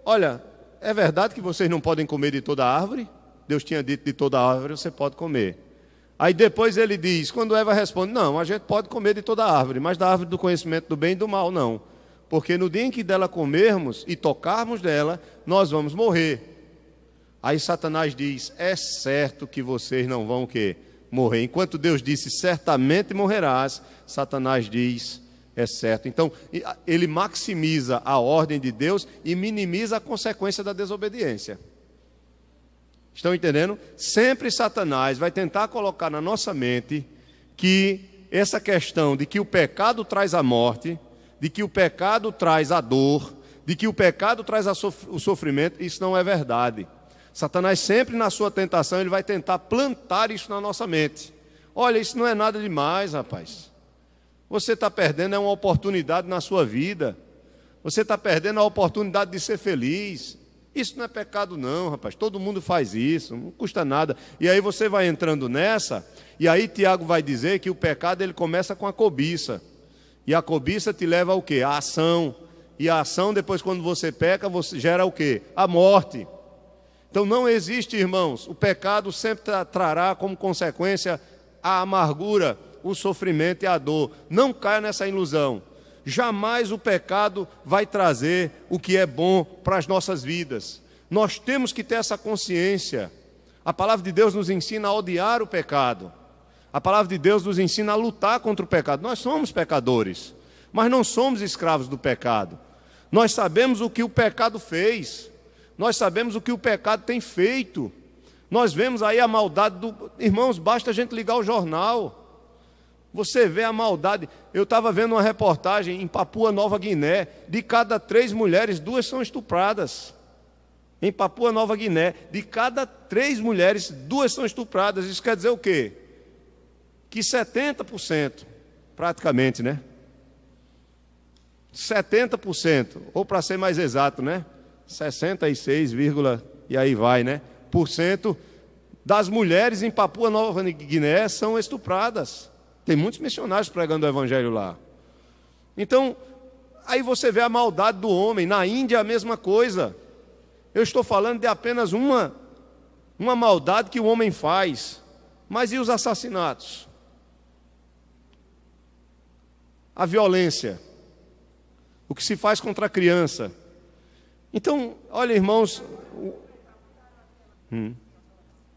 olha, é verdade que vocês não podem comer de toda árvore? Deus tinha dito: de toda árvore você pode comer. Aí depois ele diz, quando Eva responde: não, a gente pode comer de toda árvore, mas da árvore do conhecimento do bem e do mal não. Porque no dia em que dela comermos e tocarmos dela, nós vamos morrer. Aí Satanás diz: é certo que vocês não vão o quê? Morrer. Enquanto Deus disse: certamente morrerás, Satanás diz: é certo. Então, ele maximiza a ordem de Deus e minimiza a consequência da desobediência. Estão entendendo? Sempre Satanás vai tentar colocar na nossa mente que essa questão de que o pecado traz a morte, de que o pecado traz a dor, de que o pecado traz o sofrimento, isso não é verdade. Satanás sempre na sua tentação, ele vai tentar plantar isso na nossa mente. Olha, isso não é nada demais, rapaz. Você está perdendo uma oportunidade na sua vida. Você está perdendo a oportunidade de ser feliz. Isso não é pecado não, rapaz. Todo mundo faz isso, não custa nada. E aí você vai entrando nessa, e aí Tiago vai dizer que o pecado ele começa com a cobiça. E a cobiça te leva ao quê? A ação. E a ação, depois quando você peca, você gera o quê? A morte. Então não existe, irmãos, o pecado sempre trará como consequência a amargura, o sofrimento e a dor. Não caia nessa ilusão. Jamais o pecado vai trazer o que é bom para as nossas vidas. Nós temos que ter essa consciência. A palavra de Deus nos ensina a odiar o pecado. A palavra de Deus nos ensina a lutar contra o pecado. Nós somos pecadores, mas não somos escravos do pecado. Nós sabemos o que o pecado fez. Nós sabemos o que o pecado tem feito. Nós vemos aí a maldade do... Irmãos, basta a gente ligar o jornal. Você vê a maldade. Eu estava vendo uma reportagem em Papua Nova Guiné. De cada 3 mulheres, 2 são estupradas. Em Papua Nova Guiné, de cada 3 mulheres, 2 são estupradas. Isso quer dizer o quê? Que 70%, praticamente, né? 70%, ou para ser mais exato, né? 66, e aí vai, né? Por cento das mulheres em Papua Nova Guiné são estupradas. Tem muitos missionários pregando o evangelho lá. Então, aí você vê a maldade do homem. Na Índia a mesma coisa. Eu estou falando de apenas uma maldade que o homem faz. Mas e os assassinatos? A violência. O que se faz contra a criança. Então, olha, irmãos...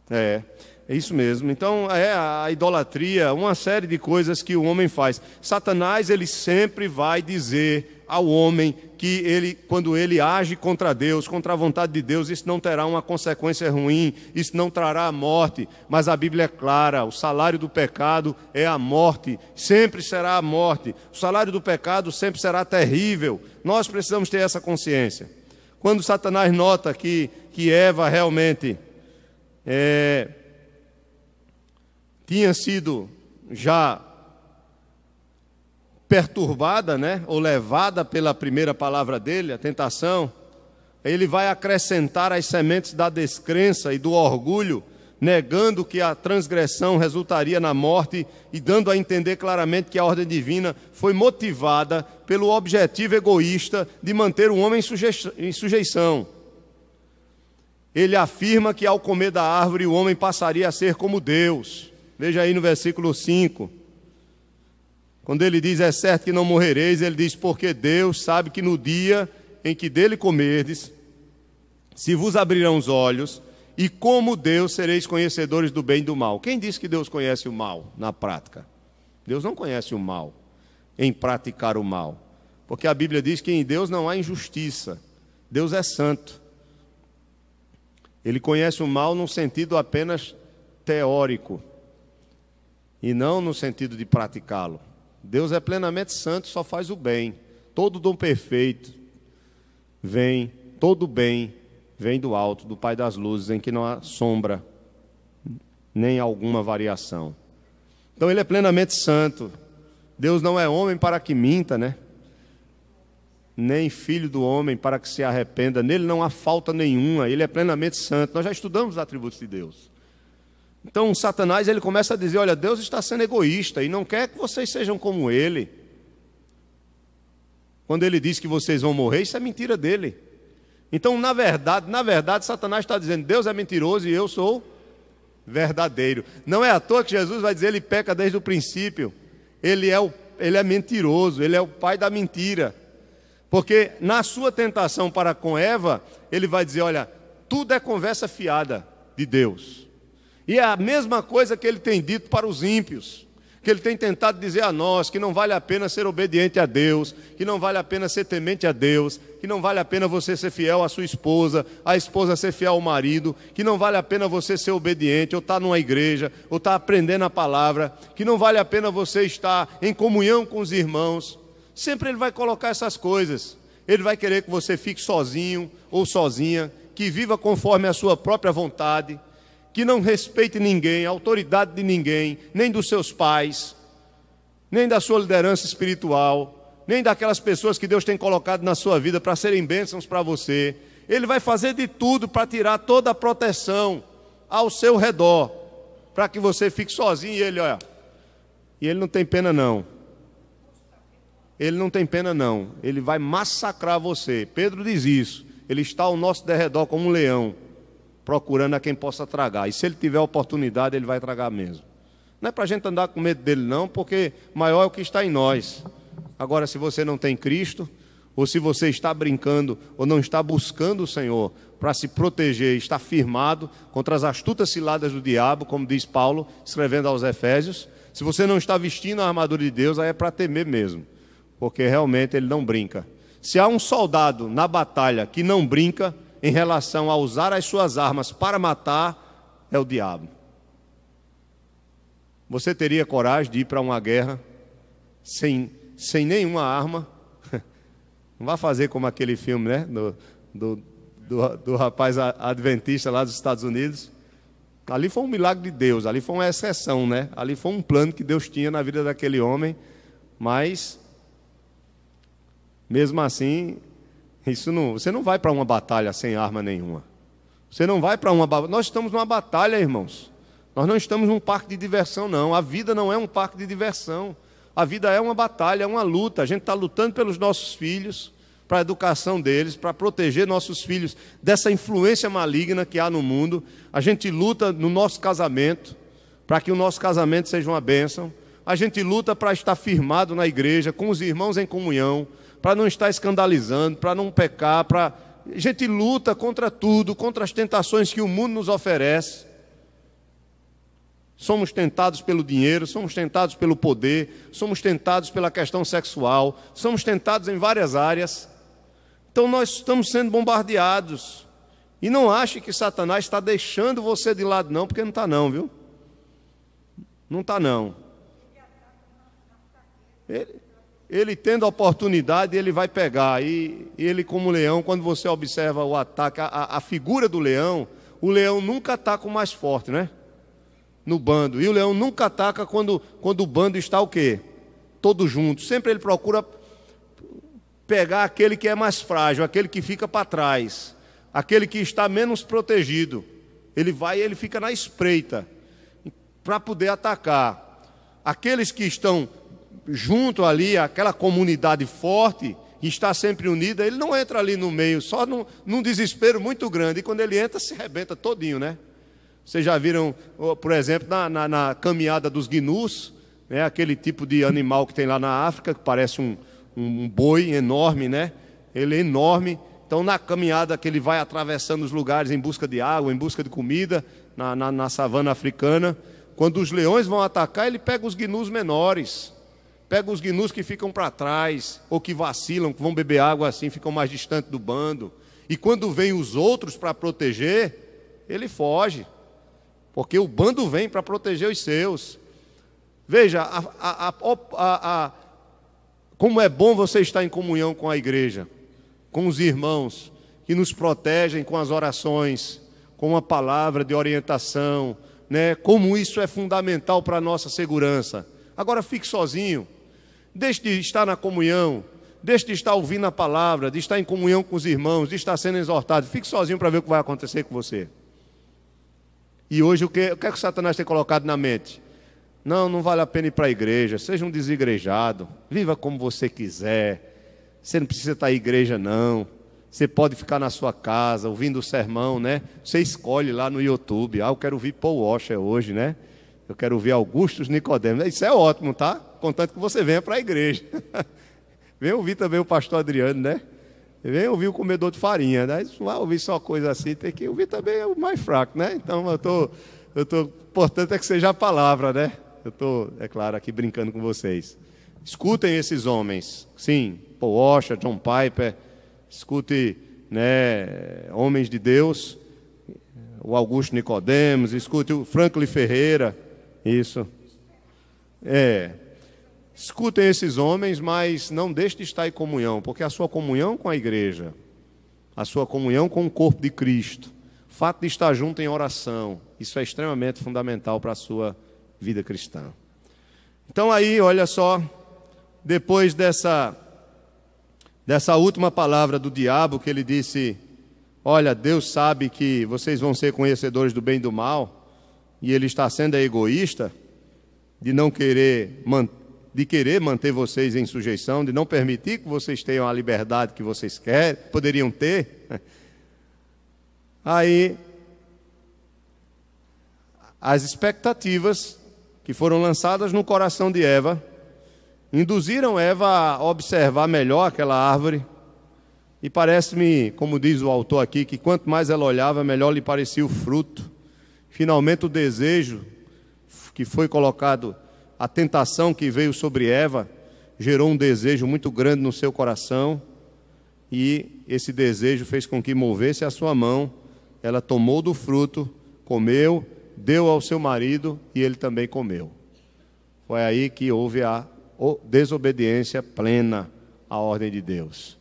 É isso mesmo. Então, é a idolatria, uma série de coisas que o homem faz. Satanás, ele sempre vai dizer ao homem que ele, quando ele age contra Deus, contra a vontade de Deus, isso não terá uma consequência ruim, isso não trará a morte. Mas a Bíblia é clara, o salário do pecado é a morte, sempre será a morte. O salário do pecado sempre será terrível. Nós precisamos ter essa consciência. Quando Satanás nota que Eva realmente... tinha sido já perturbada, né, ou levada pela primeira palavra dele, a tentação, ele vai acrescentar as sementes da descrença e do orgulho, negando que a transgressão resultaria na morte e dando a entender claramente que a ordem divina foi motivada pelo objetivo egoísta de manter o homem em sujeição. Ele afirma que ao comer da árvore o homem passaria a ser como Deus. Veja aí no versículo 5. Quando ele diz, é certo que não morrereis, ele diz, porque Deus sabe que no dia em que dele comerdes, se vos abrirão os olhos, e como Deus sereis conhecedores do bem e do mal. Quem diz que Deus conhece o mal na prática? Deus não conhece o mal, em praticar o mal. Porque a Bíblia diz que em Deus não há injustiça. Deus é santo. Ele conhece o mal num sentido apenas teórico, e não no sentido de praticá-lo. Deus é plenamente santo, só faz o bem. Todo dom perfeito vem, todo bem vem do alto, do Pai das luzes, em que não há sombra, nem alguma variação. Então ele é plenamente santo. Deus não é homem para que minta, né? Nem filho do homem para que se arrependa. Nele não há falta nenhuma, ele é plenamente santo. Nós já estudamos os atributos de Deus. Então Satanás, ele começa a dizer, olha, Deus está sendo egoísta e não quer que vocês sejam como ele. Quando ele diz que vocês vão morrer, isso é mentira dele. Então, na verdade, Satanás está dizendo, Deus é mentiroso e eu sou verdadeiro. Não é à toa que Jesus vai dizer, ele peca desde o princípio. Ele é mentiroso, ele é o pai da mentira. Porque na sua tentação para com Eva, ele vai dizer, olha, tudo é conversa fiada de Deus. E é a mesma coisa que ele tem dito para os ímpios, que ele tem tentado dizer a nós, que não vale a pena ser obediente a Deus, que não vale a pena ser temente a Deus, que não vale a pena você ser fiel à sua esposa, a esposa ser fiel ao marido, que não vale a pena você ser obediente, ou estar numa igreja, ou estar aprendendo a palavra, que não vale a pena você estar em comunhão com os irmãos. Sempre ele vai colocar essas coisas. Ele vai querer que você fique sozinho ou sozinha, que viva conforme a sua própria vontade, que não respeite ninguém, a autoridade de ninguém, nem dos seus pais, nem da sua liderança espiritual, nem daquelas pessoas que Deus tem colocado na sua vida para serem bênçãos para você. Ele vai fazer de tudo para tirar toda a proteção ao seu redor, para que você fique sozinho e ele, olha, e ele não tem pena não. Ele não tem pena não, ele vai massacrar você. Pedro diz isso, ele está ao nosso derredor como um leão, procurando a quem possa tragar. E se ele tiver oportunidade, ele vai tragar mesmo. Não é para a gente andar com medo dele não, porque maior é o que está em nós. Agora, se você não tem Cristo, ou se você está brincando, ou não está buscando o Senhor para se proteger, está firmado contra as astutas ciladas do diabo, como diz Paulo, escrevendo aos Efésios, se você não está vestindo a armadura de Deus, aí é para temer mesmo, porque realmente ele não brinca. Se há um soldado na batalha que não brinca, em relação a usar as suas armas para matar, é o diabo. Você teria coragem de ir para uma guerra sem nenhuma arma? Não vai fazer como aquele filme, né? Do rapaz adventista lá dos Estados Unidos. Ali foi um milagre de Deus, ali foi uma exceção, né? Ali foi um plano que Deus tinha na vida daquele homem, mas mesmo assim, você não vai para uma batalha sem arma nenhuma. Você não vai para uma batalha. Nós estamos numa batalha, irmãos. Nós não estamos num parque de diversão, não. A vida não é um parque de diversão. A vida é uma batalha, é uma luta. A gente está lutando pelos nossos filhos, para a educação deles, para proteger nossos filhos dessa influência maligna que há no mundo. A gente luta no nosso casamento, para que o nosso casamento seja uma bênção. A gente luta para estar firmado na igreja, com os irmãos em comunhão, para não estar escandalizando, para não pecar, a gente luta contra tudo, contra as tentações que o mundo nos oferece. Somos tentados pelo dinheiro, somos tentados pelo poder, somos tentados pela questão sexual, somos tentados em várias áreas. Então nós estamos sendo bombardeados. E não ache que Satanás está deixando você de lado não, porque não está não, viu? Não está não. Ele tendo a oportunidade, ele vai pegar. E ele, como leão, quando você observa o ataque, a figura do leão, o leão nunca ataca o mais forte, né? No bando. E o leão nunca ataca quando o bando está o quê? Todo junto. Sempre ele procura pegar aquele que é mais frágil, aquele que fica para trás, aquele que está menos protegido. Ele vai e ele fica na espreita para poder atacar. Aqueles que estão junto ali, aquela comunidade forte, que está sempre unida, ele não entra ali no meio, só num desespero muito grande. E quando ele entra, se arrebenta todinho, né? Vocês já viram, por exemplo, na caminhada dos gnus, né? Aquele tipo de animal que tem lá na África, que parece um boi enorme, né? Ele é enorme. Então, na caminhada que ele vai atravessando os lugares em busca de água, em busca de comida, na savana africana, quando os leões vão atacar, ele pega os gnus menores. Pega os gnus que ficam para trás, ou que vacilam, que vão beber água assim, ficam mais distantes do bando. E quando vem os outros para proteger, ele foge. Porque o bando vem para proteger os seus. Veja, como é bom você estar em comunhão com a igreja, com os irmãos, que nos protegem com as orações, com uma palavra de orientação, né? Como isso é fundamental para a nossa segurança. Agora fique sozinho, deixe de estar na comunhão, deixe de estar ouvindo a palavra, de estar em comunhão com os irmãos, de estar sendo exortado. Fique sozinho para ver o que vai acontecer com você. E hoje o que é que Satanás tem colocado na mente? Não vale a pena ir para a igreja, seja um desigrejado, viva como você quiser, você não precisa estar em igreja não, você pode ficar na sua casa, ouvindo o sermão, né? Você escolhe lá no YouTube, eu quero ouvir Paul Washer hoje, né? Eu quero ouvir Augustus Nicodemos, isso é ótimo, tá? Contanto que você venha para a igreja. Venha ouvir também o pastor Adriano, né? Venha ouvir o comedor de farinha, né? Não vai ouvir só coisa assim, tem que ouvir também o mais fraco, né? Então importante é que seja a palavra, né? Eu estou, é claro, aqui brincando com vocês. Escutem esses homens, sim, Paul Washer, John Piper, escute, né, homens de Deus, o Augusto Nicodemos, escute o Franklin Ferreira, isso. Escutem esses homens, mas não deixe de estar em comunhão, porque a sua comunhão com a igreja, a sua comunhão com o corpo de Cristo, o fato de estar junto em oração, isso é extremamente fundamental para a sua vida cristã. Então aí, olha só, depois dessa última palavra do diabo, que ele disse, olha, Deus sabe que vocês vão ser conhecedores do bem e do mal, e ele está sendo egoísta, de não querer manter vocês em sujeição, de não permitir que vocês tenham a liberdade que vocês poderiam ter. Aí, as expectativas que foram lançadas no coração de Eva, induziram Eva a observar melhor aquela árvore, e parece-me, como diz o autor aqui, que quanto mais ela olhava, melhor lhe parecia o fruto. Finalmente o desejo que foi colocado, a tentação que veio sobre Eva, gerou um desejo muito grande no seu coração, e esse desejo fez com que movesse a sua mão, ela tomou do fruto, comeu, deu ao seu marido e ele também comeu. Foi aí que houve a desobediência plena à ordem de Deus.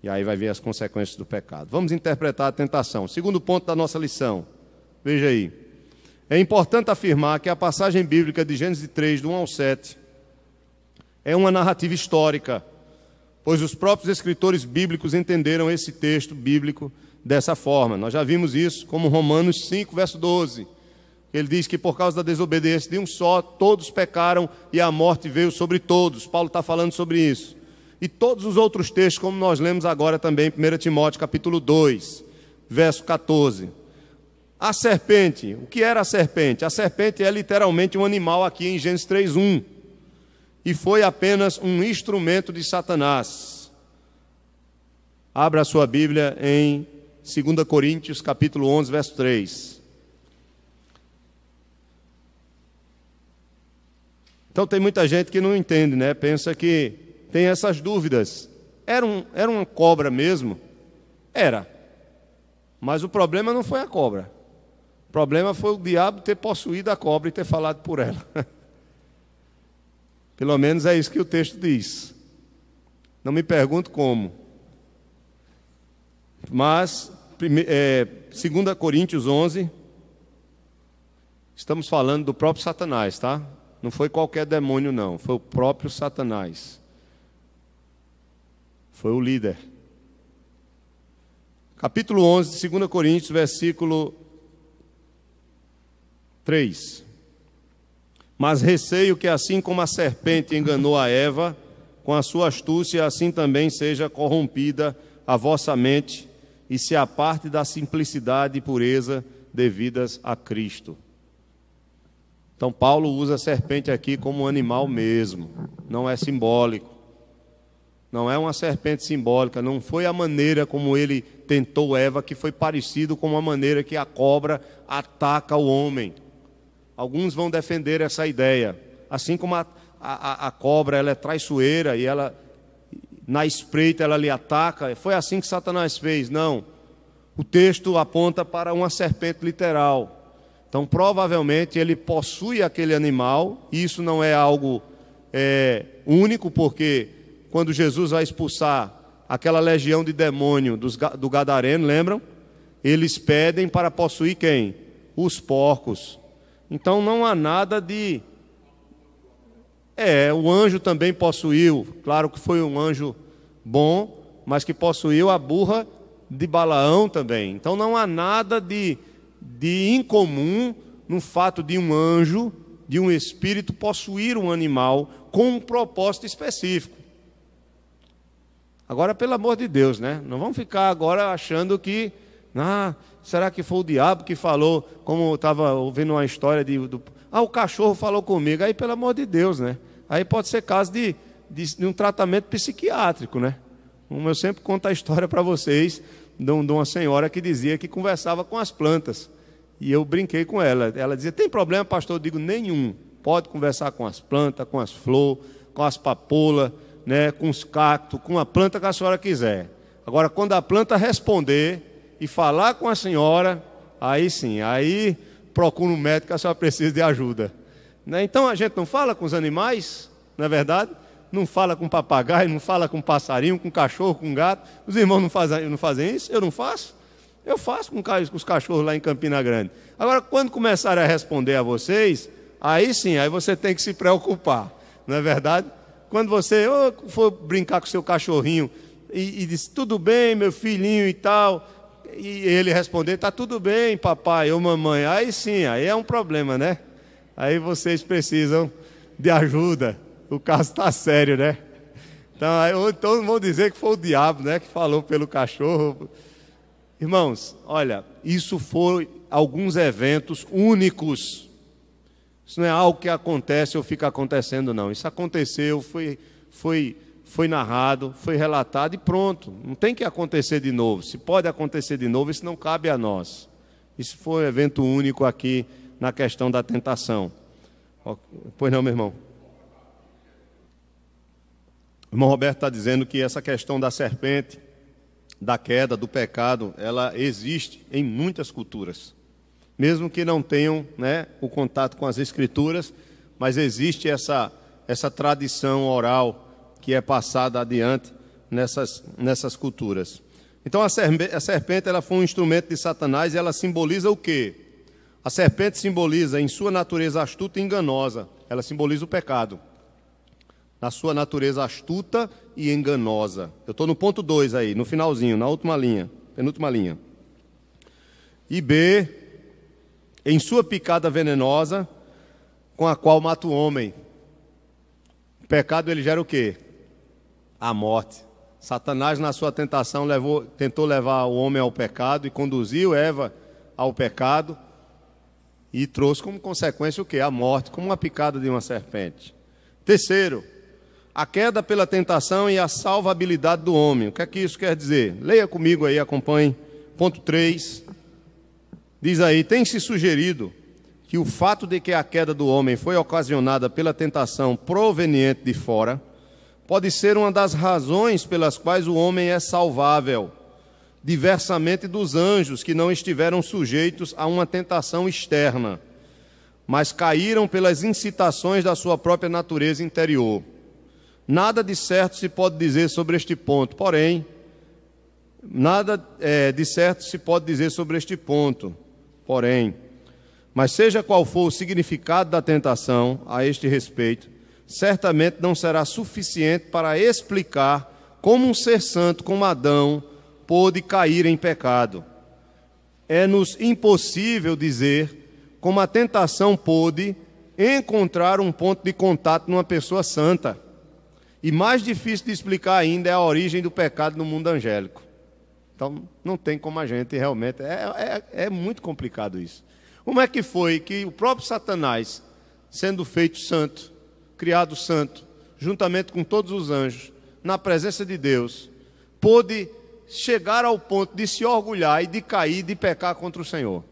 E aí vai vir as consequências do pecado. Vamos interpretar a tentação. Segundo ponto da nossa lição. Veja aí. É importante afirmar que a passagem bíblica de Gênesis 3, do 1 ao 7, é uma narrativa histórica, pois os próprios escritores bíblicos entenderam esse texto bíblico dessa forma. Nós já vimos isso como Romanos 5, verso 12. Ele diz que por causa da desobediência de um só, todos pecaram e a morte veio sobre todos. Paulo está falando sobre isso. E todos os outros textos, como nós lemos agora também, 1 Timóteo capítulo 2, verso 14. A serpente, o que era a serpente? A serpente é literalmente um animal aqui em Gênesis 3:1. E foi apenas um instrumento de Satanás. Abra a sua Bíblia em 2 Coríntios capítulo 11, verso 3. Então tem muita gente que não entende, né? Pensa que tem essas dúvidas. Era uma cobra mesmo? Era. Mas o problema não foi a cobra. O problema foi o diabo ter possuído a cobra e ter falado por ela. Pelo menos é isso que o texto diz. Não me pergunto como. Mas, 2 Coríntios 11, estamos falando do próprio Satanás, tá? Não foi qualquer demônio, não. Foi o próprio Satanás. Foi o líder. Capítulo 11 de 2 Coríntios, versículo 3. Mas receio que assim como a serpente enganou a Eva, com a sua astúcia, assim também seja corrompida a vossa mente e se aparte da simplicidade e pureza devidas a Cristo. Então Paulo usa a serpente aqui como um animal mesmo, não é simbólico. Não é uma serpente simbólica, não foi a maneira como ele tentou Eva, que foi parecido com a maneira que a cobra ataca o homem. Alguns vão defender essa ideia. Assim como a cobra ela é traiçoeira e ela, na espreita, ela lhe ataca, foi assim que Satanás fez. Não, o texto aponta para uma serpente literal. Então, provavelmente, ele possui aquele animal, e isso não é algo único, porque quando Jesus vai expulsar aquela legião de demônio do Gadareno, lembram? Eles pedem para possuir quem? Os porcos. Então não há nada de... o anjo também possuiu, claro que foi um anjo bom, mas que possuiu a burra de Balaão também. Então não há nada de incomum no fato de um anjo, de um espírito possuir um animal com um propósito específico. Agora, pelo amor de Deus, né? Não vamos ficar agora achando que... será que foi o diabo que falou, como eu estava ouvindo uma história o cachorro falou comigo. Aí, pelo amor de Deus, né? Aí pode ser caso de um tratamento psiquiátrico, né? Como eu sempre conto a história para vocês de uma senhora que dizia que conversava com as plantas. E eu brinquei com ela. Ela dizia, tem problema, pastor? Eu digo, nenhum. Pode conversar com as plantas, com as flores, com as papoulas, né, com os cactos, com a planta que a senhora quiser. Agora, quando a planta responder e falar com a senhora, aí sim, aí procura um médico que a senhora precisa de ajuda. Né? Então, a gente não fala com os animais, não é verdade? Não fala com papagaio, não fala com passarinho, com cachorro, com gato. Os irmãos não fazem isso? Eu não faço? Eu faço com os cachorros lá em Campina Grande. Agora, quando começarem a responder a vocês, aí sim, aí você tem que se preocupar, não é verdade? Quando você for brincar com seu cachorrinho e diz, tudo bem, meu filhinho e tal, e ele responder, está tudo bem, papai ou mamãe, aí sim, aí é um problema, né? Aí vocês precisam de ajuda, o caso está sério, né? Então, aí todos vão dizer que foi o diabo, né, que falou pelo cachorro. Irmãos, olha, isso foi alguns eventos únicos. Isso não é algo que acontece ou fica acontecendo, não. Isso aconteceu, foi narrado, foi relatado e pronto. Não tem que acontecer de novo. Se pode acontecer de novo, isso não cabe a nós. Isso foi um evento único aqui na questão da tentação. Pois não, meu irmão? O irmão Roberto está dizendo que essa questão da serpente, da queda, do pecado, ela existe em muitas culturas. Mesmo que não tenham, né, o contato com as Escrituras, mas existe essa tradição oral que é passada adiante nessas culturas. Então a serpente ela foi um instrumento de Satanás e ela simboliza o quê? A serpente simboliza, em sua natureza astuta e enganosa, ela simboliza o pecado. Na sua natureza astuta e enganosa. Eu estou no ponto 2 aí, no finalzinho, na última linha, penúltima linha. E B, em sua picada venenosa, com a qual mata o homem. O pecado, ele gera o quê? A morte. Satanás, na sua tentação, tentou levar o homem ao pecado e conduziu Eva ao pecado e trouxe como consequência o quê? A morte, como uma picada de uma serpente. Terceiro, a queda pela tentação e a salvabilidade do homem. O que é que isso quer dizer? Leia comigo aí, acompanhe. Ponto 3. Diz aí, tem-se sugerido que o fato de que a queda do homem foi ocasionada pela tentação proveniente de fora, pode ser uma das razões pelas quais o homem é salvável, diversamente dos anjos que não estiveram sujeitos a uma tentação externa, mas caíram pelas incitações da sua própria natureza interior. Nada de certo se pode dizer sobre este ponto, porém, mas seja qual for o significado da tentação a este respeito, certamente não será suficiente para explicar como um ser santo como Adão pôde cair em pecado. É-nos impossível dizer como a tentação pôde encontrar um ponto de contato numa pessoa santa. E mais difícil de explicar ainda é a origem do pecado no mundo angélico. Então, não tem como a gente realmente... É muito complicado isso. Como é que foi que o próprio Satanás, sendo feito santo, criado santo, juntamente com todos os anjos, na presença de Deus, pôde chegar ao ponto de se orgulhar e de cair, de pecar contra o Senhor?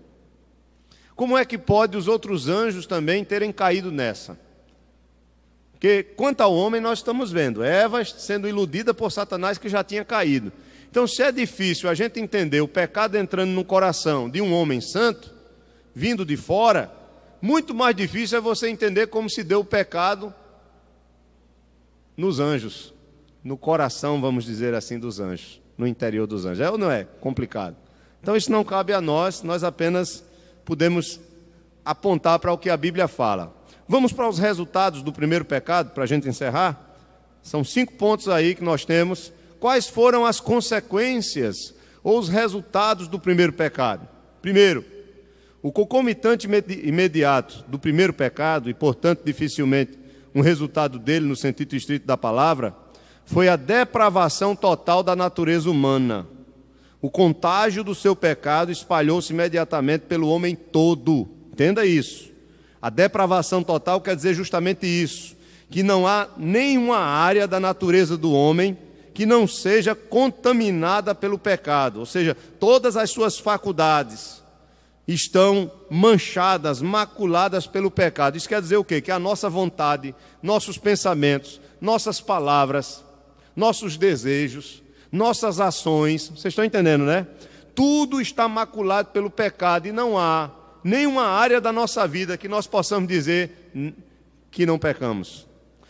Como é que pode os outros anjos também terem caído nessa? Porque quanto ao homem nós estamos vendo, Eva sendo iludida por Satanás que já tinha caído. Então, se é difícil a gente entender o pecado entrando no coração de um homem santo, vindo de fora, muito mais difícil é você entender como se deu o pecado nos anjos. no coração, vamos dizer assim, dos anjos, no interior dos anjos. É ou não é? Complicado. Então isso não cabe a nós, nós apenas podemos apontar para o que a Bíblia fala. Vamos para os resultados do primeiro pecado, para a gente encerrar. São 5 pontos aí que nós temos. Quais foram as consequências ou os resultados do primeiro pecado? Primeiro, o concomitante imediato do primeiro pecado, e portanto dificilmente um resultado dele no sentido estrito da palavra, foi a depravação total da natureza humana. O contágio do seu pecado espalhou-se imediatamente pelo homem todo. Entenda isso. A depravação total quer dizer justamente isso, que não há nenhuma área da natureza do homem que não seja contaminada pelo pecado, ou seja, todas as suas faculdades estão manchadas, maculadas pelo pecado. Isso quer dizer o quê? Que a nossa vontade, nossos pensamentos, nossas palavras, nossos desejos, nossas ações, vocês estão entendendo, né? Tudo está maculado pelo pecado e não há nenhuma área da nossa vida que nós possamos dizer que não pecamos.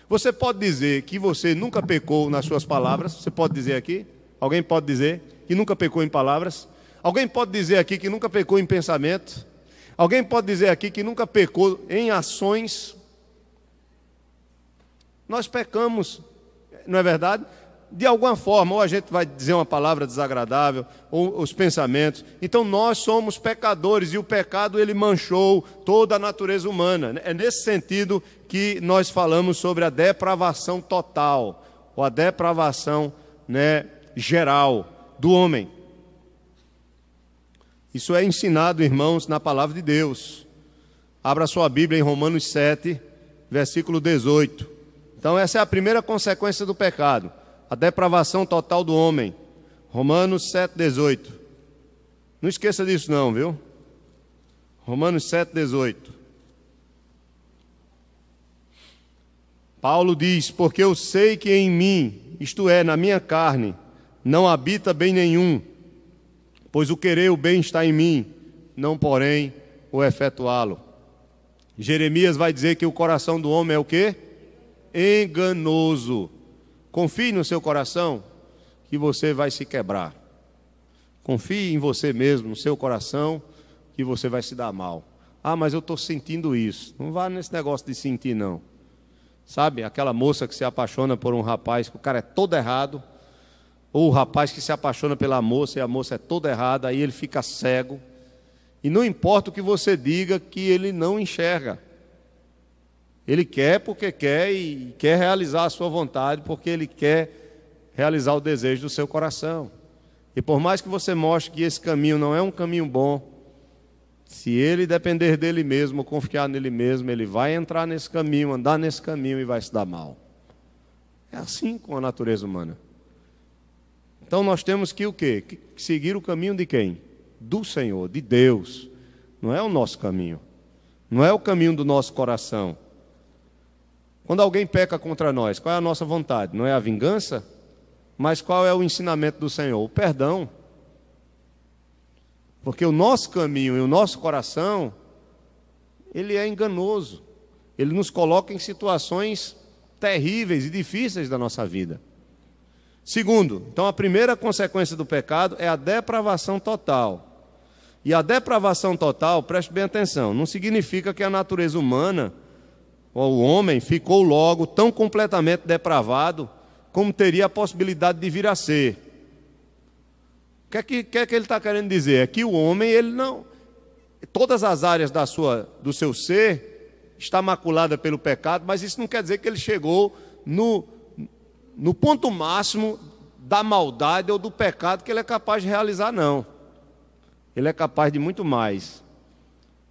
Você pode dizer que você nunca pecou nas suas palavras? Você pode dizer aqui? Alguém pode dizer que nunca pecou em palavras? Alguém pode dizer aqui que nunca pecou em pensamento? Alguém pode dizer aqui que nunca pecou em ações? Nós pecamos, não é verdade? De alguma forma, ou a gente vai dizer uma palavra desagradável, ou os pensamentos. Então nós somos pecadores e o pecado ele manchou toda a natureza humana. É nesse sentido que nós falamos sobre a depravação total, ou a depravação, geral do homem. Isso é ensinado, irmãos, na palavra de Deus. Abra sua Bíblia em Romanos 7, versículo 18. Então essa é a primeira consequência do pecado. A depravação total do homem. Romanos 7, 18. Não esqueça disso não, viu? Romanos 7, 18. Paulo diz, porque eu sei que em mim, isto é, na minha carne, não habita bem nenhum, pois o querer o bem está em mim, não porém o efetuá-lo. Jeremias vai dizer que o coração do homem é o quê? Enganoso. Confie no seu coração que você vai se quebrar. Confie em você mesmo, no seu coração, que você vai se dar mal. Ah, mas eu estou sentindo isso. Não vá nesse negócio de sentir, não. Sabe, aquela moça que se apaixona por um rapaz, que o cara é todo errado, ou o rapaz que se apaixona pela moça e a moça é toda errada, aí ele fica cego. E não importa o que você diga, que ele não enxerga. Ele quer porque quer e quer realizar a sua vontade, porque ele quer realizar o desejo do seu coração. E por mais que você mostre que esse caminho não é um caminho bom, se ele depender dele mesmo, confiar nele mesmo, ele vai entrar nesse caminho, andar nesse caminho e vai se dar mal. É assim com a natureza humana. Então nós temos que o quê? Seguir o caminho de quem? Do Senhor, de Deus. Não é o nosso caminho. Não é o caminho do nosso coração. Quando alguém peca contra nós, qual é a nossa vontade? Não é a vingança? Mas qual é o ensinamento do Senhor? O perdão. Porque o nosso caminho e o nosso coração, ele é enganoso. Ele nos coloca em situações terríveis e difíceis da nossa vida. Segundo, então a primeira consequência do pecado é a depravação total. E a depravação total, preste bem atenção, não significa que a natureza humana, ou o homem, ficou logo tão completamente depravado como teria a possibilidade de vir a ser. O que é que ele está querendo dizer? É que o homem, ele não... Todas as áreas do seu ser está maculada pelo pecado, mas isso não quer dizer que ele chegou no ponto máximo da maldade ou do pecado que ele é capaz de realizar, não. Ele é capaz de muito mais.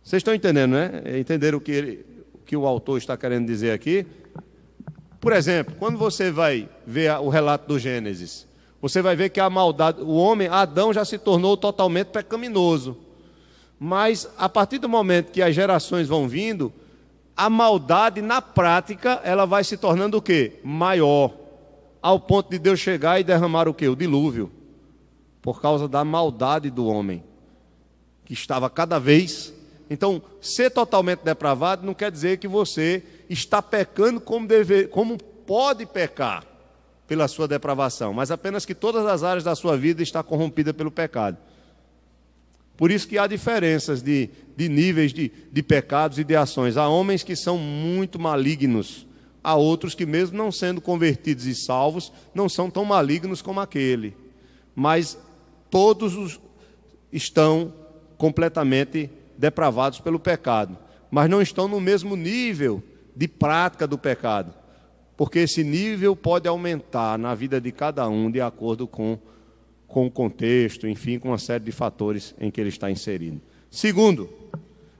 Vocês estão entendendo, né? Entenderam o que o autor está querendo dizer aqui? Por exemplo, quando você vai ver o relato do Gênesis, você vai ver que a maldade, o homem, Adão, já se tornou totalmente pecaminoso. Mas a partir do momento que as gerações vão vindo, a maldade na prática, ela vai se tornando o quê? Maior. Ao ponto de Deus chegar e derramar o quê? O dilúvio. Por causa da maldade do homem, que estava cada vez... Então, ser totalmente depravado não quer dizer que você está pecando como pode pecar. pela sua depravação, mas apenas que todas as áreas da sua vida estão corrompidas pelo pecado. Por isso que há diferenças de níveis de pecados e de ações. Há homens que são muito malignos, há outros que, mesmo não sendo convertidos e salvos, não são tão malignos como aquele. Mas todos estão completamente depravados pelo pecado, mas não estão no mesmo nível de prática do pecado, porque esse nível pode aumentar na vida de cada um de acordo com o contexto, enfim, com uma série de fatores em que ele está inserido. Segundo,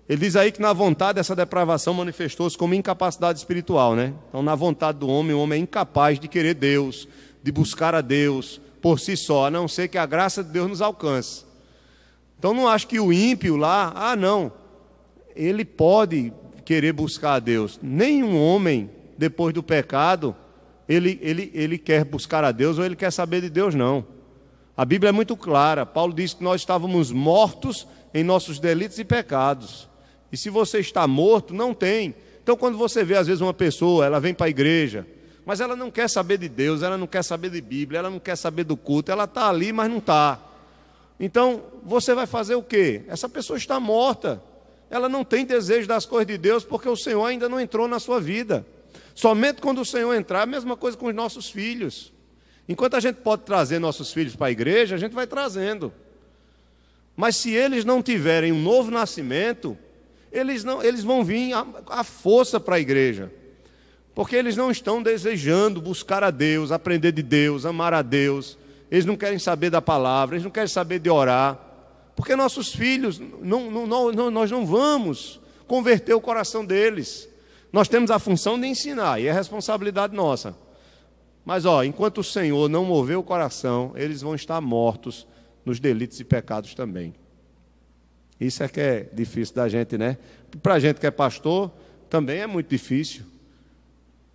ele diz aí que na vontade essa depravação manifestou-se como incapacidade espiritual, né? Então, na vontade do homem, o homem é incapaz de querer Deus, de buscar a Deus por si só, a não ser que a graça de Deus nos alcance. Então, não acho que o ímpio lá, não, ele pode querer buscar a Deus. Nenhum homem, depois do pecado, ele quer buscar a Deus ou ele quer saber de Deus, não. A Bíblia é muito clara. Paulo diz que nós estávamos mortos em nossos delitos e pecados. E se você está morto, não tem. Então, quando você vê, às vezes, uma pessoa, ela vem para a igreja, mas ela não quer saber de Deus, ela não quer saber de Bíblia, ela não quer saber do culto, ela está ali, mas não está. Então, você vai fazer o quê? Essa pessoa está morta. Ela não tem desejo das coisas de Deus, porque o Senhor ainda não entrou na sua vida. Somente quando o Senhor entrar, a mesma coisa com os nossos filhos. Enquanto a gente pode trazer nossos filhos para a igreja, a gente vai trazendo. Mas se eles não tiverem um novo nascimento, eles vão vir à força para a igreja. Porque eles não estão desejando buscar a Deus, aprender de Deus, amar a Deus. Eles não querem saber da palavra, eles não querem saber de orar. Porque nossos filhos, nós não vamos converter o coração deles. Nós temos a função de ensinar, e é responsabilidade nossa. Mas, enquanto o Senhor não mover o coração, eles vão estar mortos nos delitos e pecados também. Isso é que é difícil da gente, né? Para a gente que é pastor, também é muito difícil.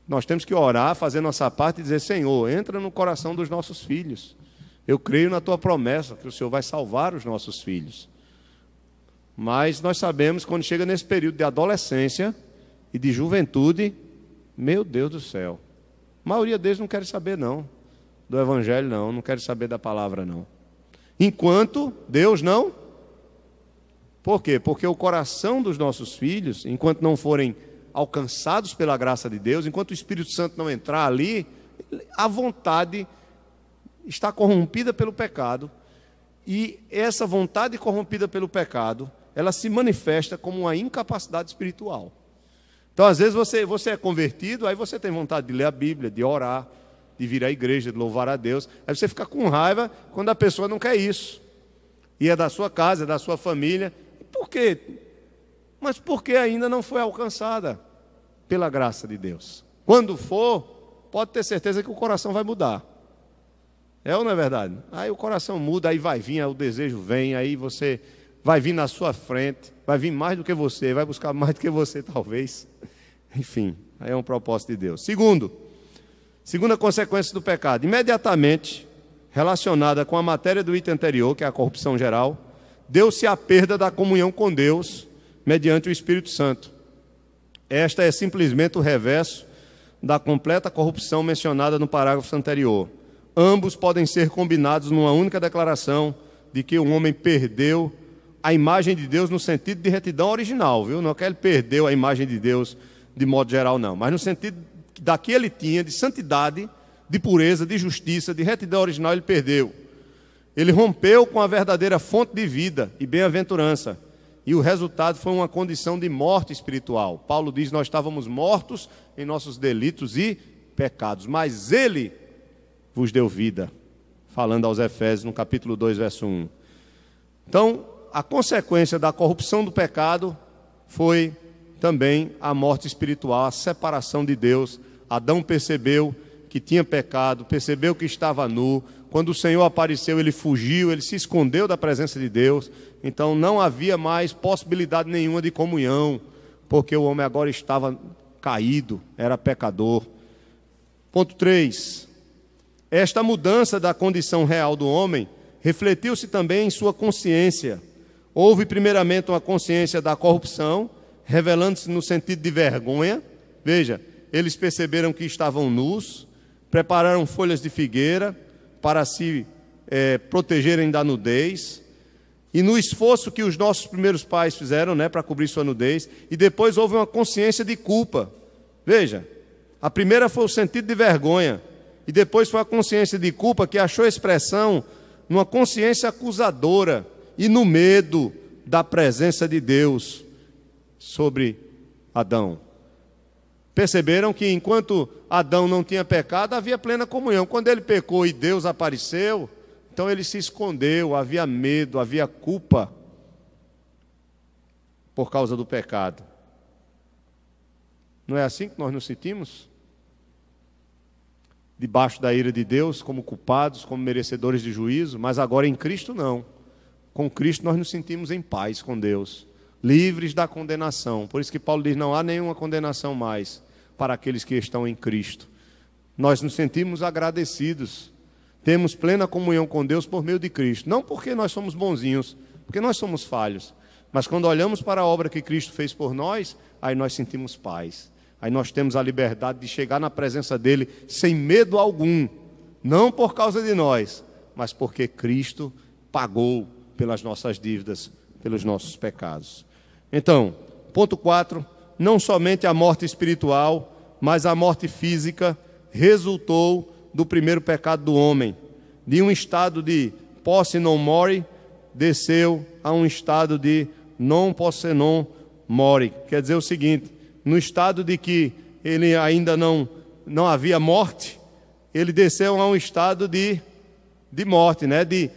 Nós temos que orar, fazer nossa parte e dizer: Senhor, entra no coração dos nossos filhos. Eu creio na tua promessa, que o Senhor vai salvar os nossos filhos. Mas nós sabemos, quando chega nesse período de adolescência e de juventude, meu Deus do céu, a maioria deles não quer saber, não, do evangelho, não quer saber da palavra, não. Enquanto Deus não. Por quê? Porque o coração dos nossos filhos, enquanto não forem alcançados pela graça de Deus, enquanto o Espírito Santo não entrar ali, a vontade está corrompida pelo pecado, e essa vontade corrompida pelo pecado, ela se manifesta como uma incapacidade espiritual. Então, às vezes, você é convertido, aí você tem vontade de ler a Bíblia, de orar, de vir à igreja, de louvar a Deus. Aí você fica com raiva quando a pessoa não quer isso. E é da sua casa, é da sua família. Por quê? Mas porque ainda não foi alcançada pela graça de Deus. Quando for, pode ter certeza que o coração vai mudar. É ou não é verdade? Aí o coração muda, aí vai vir, aí o desejo vem, aí você vai vir na sua frente, vai vir mais do que você, vai buscar mais do que você, talvez. Enfim, aí é um propósito de Deus. Segunda consequência do pecado, imediatamente relacionada com a matéria do item anterior, que é a corrupção geral, deu-se a perda da comunhão com Deus mediante o Espírito Santo. Esta é simplesmente o reverso da completa corrupção mencionada no parágrafo anterior. Ambos podem ser combinados numa única declaração de que o homem perdeu a imagem de Deus no sentido de retidão original, viu? Não é que ele perdeu a imagem de Deus de modo geral, não, mas no sentido da que ele tinha de santidade, de pureza, de justiça, de retidão original, ele perdeu. Ele rompeu com a verdadeira fonte de vida e bem-aventurança, e o resultado foi uma condição de morte espiritual. Paulo diz: nós estávamos mortos em nossos delitos e pecados, mas ele vos deu vida, falando aos Efésios no capítulo 2, verso 1. Então, a consequência da corrupção do pecado foi também a morte espiritual, a separação de Deus. Adão percebeu que tinha pecado, percebeu que estava nu. Quando o Senhor apareceu, ele fugiu, ele se escondeu da presença de Deus. Então não havia mais possibilidade nenhuma de comunhão, porque o homem agora estava caído, era pecador. Ponto 3. Esta mudança da condição real do homem refletiu-se também em sua consciência. Houve primeiramente uma consciência da corrupção, revelando-se no sentido de vergonha. Veja, eles perceberam que estavam nus, prepararam folhas de figueira para se protegerem da nudez, e no esforço que os nossos primeiros pais fizeram, né, para cobrir sua nudez, e depois houve uma consciência de culpa. Veja, a primeira foi o sentido de vergonha, e depois foi a consciência de culpa, que achou expressão numa consciência acusadora e no medo da presença de Deus sobre Adão. Perceberam que enquanto Adão não tinha pecado, havia plena comunhão. Quando ele pecou e Deus apareceu, então ele se escondeu, havia medo, havia culpa por causa do pecado. Não é assim que nós nos sentimos? Debaixo da ira de Deus, como culpados, como merecedores de juízo, mas agora em Cristo não. Com Cristo nós nos sentimos em paz com Deus, livres da condenação. Por isso que Paulo diz, não há nenhuma condenação mais para aqueles que estão em Cristo. Nós nos sentimos agradecidos, temos plena comunhão com Deus por meio de Cristo. Não porque nós somos bonzinhos, porque nós somos falhos, mas quando olhamos para a obra que Cristo fez por nós, aí nós sentimos paz. Aí nós temos a liberdade de chegar na presença dele sem medo algum, não por causa de nós, mas porque Cristo pagou pelas nossas dívidas, pelos nossos pecados. Então, ponto 4, não somente a morte espiritual, mas a morte física resultou do primeiro pecado do homem. De um estado de posse non mori, desceu a um estado de non posse non mori. Quer dizer o seguinte, no estado de que ele ainda não havia morte, ele desceu a um estado de morte, né? de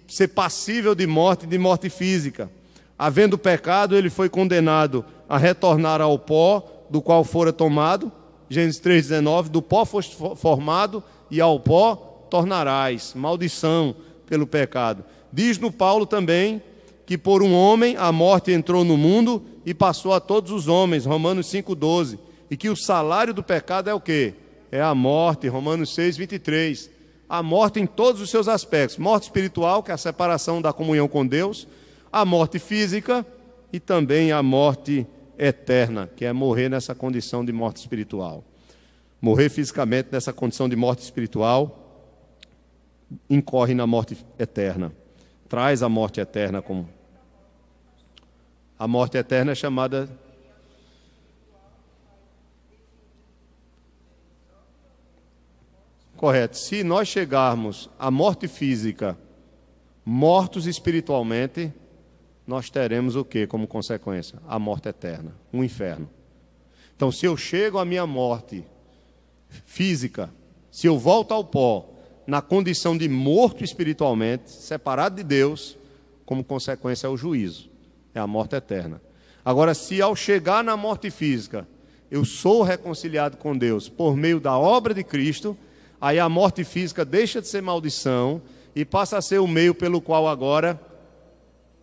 ser passível de morte física. Havendo pecado, ele foi condenado a retornar ao pó do qual fora tomado, Gênesis 3,19, do pó foste formado e ao pó tornarás, maldição pelo pecado. Diz no Paulo também que por um homem a morte entrou no mundo e passou a todos os homens, Romanos 5,12, e que o salário do pecado é o quê? É a morte, Romanos 6,23. A morte em todos os seus aspectos, morte espiritual, que é a separação da comunhão com Deus, a morte física e também a morte eterna, que é morrer nessa condição de morte espiritual. Morrer fisicamente nessa condição de morte espiritual incorre na morte eterna. Traz a morte eterna como... A morte eterna é chamada... Correto. Se nós chegarmos à morte física, mortos espiritualmente, nós teremos o que como consequência? A morte eterna, um inferno. Então, se eu chego à minha morte física, se eu volto ao pó, na condição de morto espiritualmente, separado de Deus, como consequência é o juízo, é a morte eterna. Agora, se ao chegar na morte física, eu sou reconciliado com Deus por meio da obra de Cristo, aí a morte física deixa de ser maldição e passa a ser o meio pelo qual agora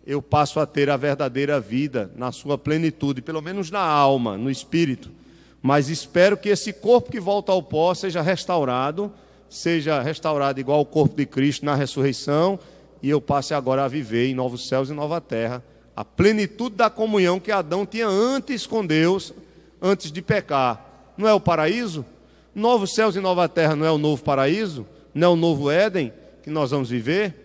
eu passo a ter a verdadeira vida na sua plenitude, pelo menos na alma, no espírito. Mas espero que esse corpo que volta ao pó seja restaurado igual ao corpo de Cristo na ressurreição, e eu passe agora a viver em novos céus e nova terra, a plenitude da comunhão que Adão tinha antes com Deus, antes de pecar. Não é o paraíso? Novos céus e nova terra não é o novo paraíso? Não é o novo Éden que nós vamos viver?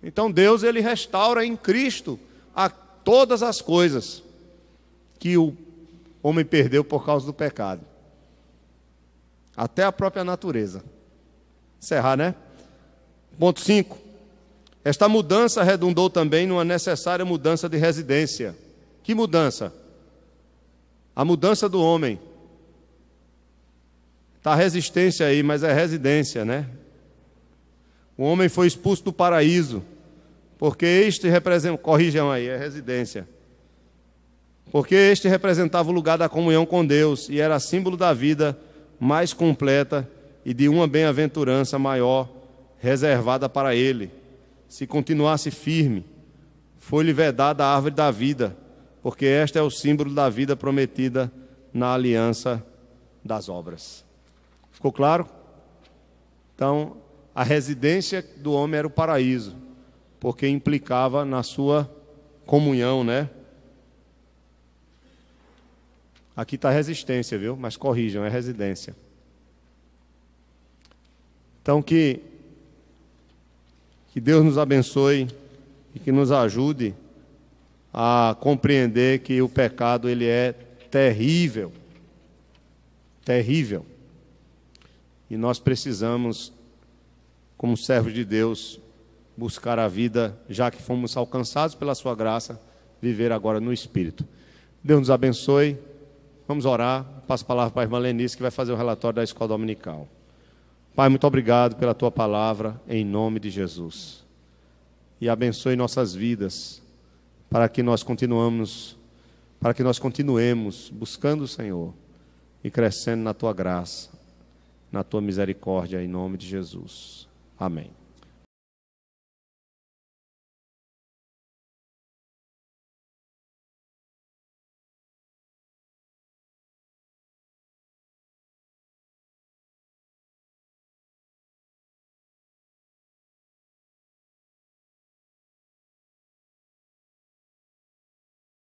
Então Deus, ele restaura em Cristo a todas as coisas que o homem perdeu por causa do pecado. Até a própria natureza. Encerrar, né? Ponto 5. Esta mudança redundou também numa necessária mudança de residência. Que mudança? A mudança do homem. Está resistência aí, mas é residência, né? O homem foi expulso do paraíso, porque este representa, corrijam aí, é residência. Porque este representava o lugar da comunhão com Deus e era símbolo da vida mais completa e de uma bem-aventurança maior reservada para ele. Se continuasse firme, foi-lhe vedada a árvore da vida, porque este é o símbolo da vida prometida na aliança das obras. Ficou claro? Então, a residência do homem era o paraíso, porque implicava na sua comunhão, né? Aqui está resistência, viu? Mas corrijam, é residência. Então, que Deus nos abençoe e que nos ajude a compreender que o pecado ele é terrível, terrível. E nós precisamos, como servos de Deus, buscar a vida, já que fomos alcançados pela sua graça, viver agora no Espírito. Deus nos abençoe. Vamos orar. Passo a palavra para a irmã Lenice, que vai fazer o relatório da escola dominical. Pai, muito obrigado pela tua palavra, em nome de Jesus. E abençoe nossas vidas, para que nós continuemos buscando o Senhor e crescendo na tua graça, na tua misericórdia, em nome de Jesus. Amém.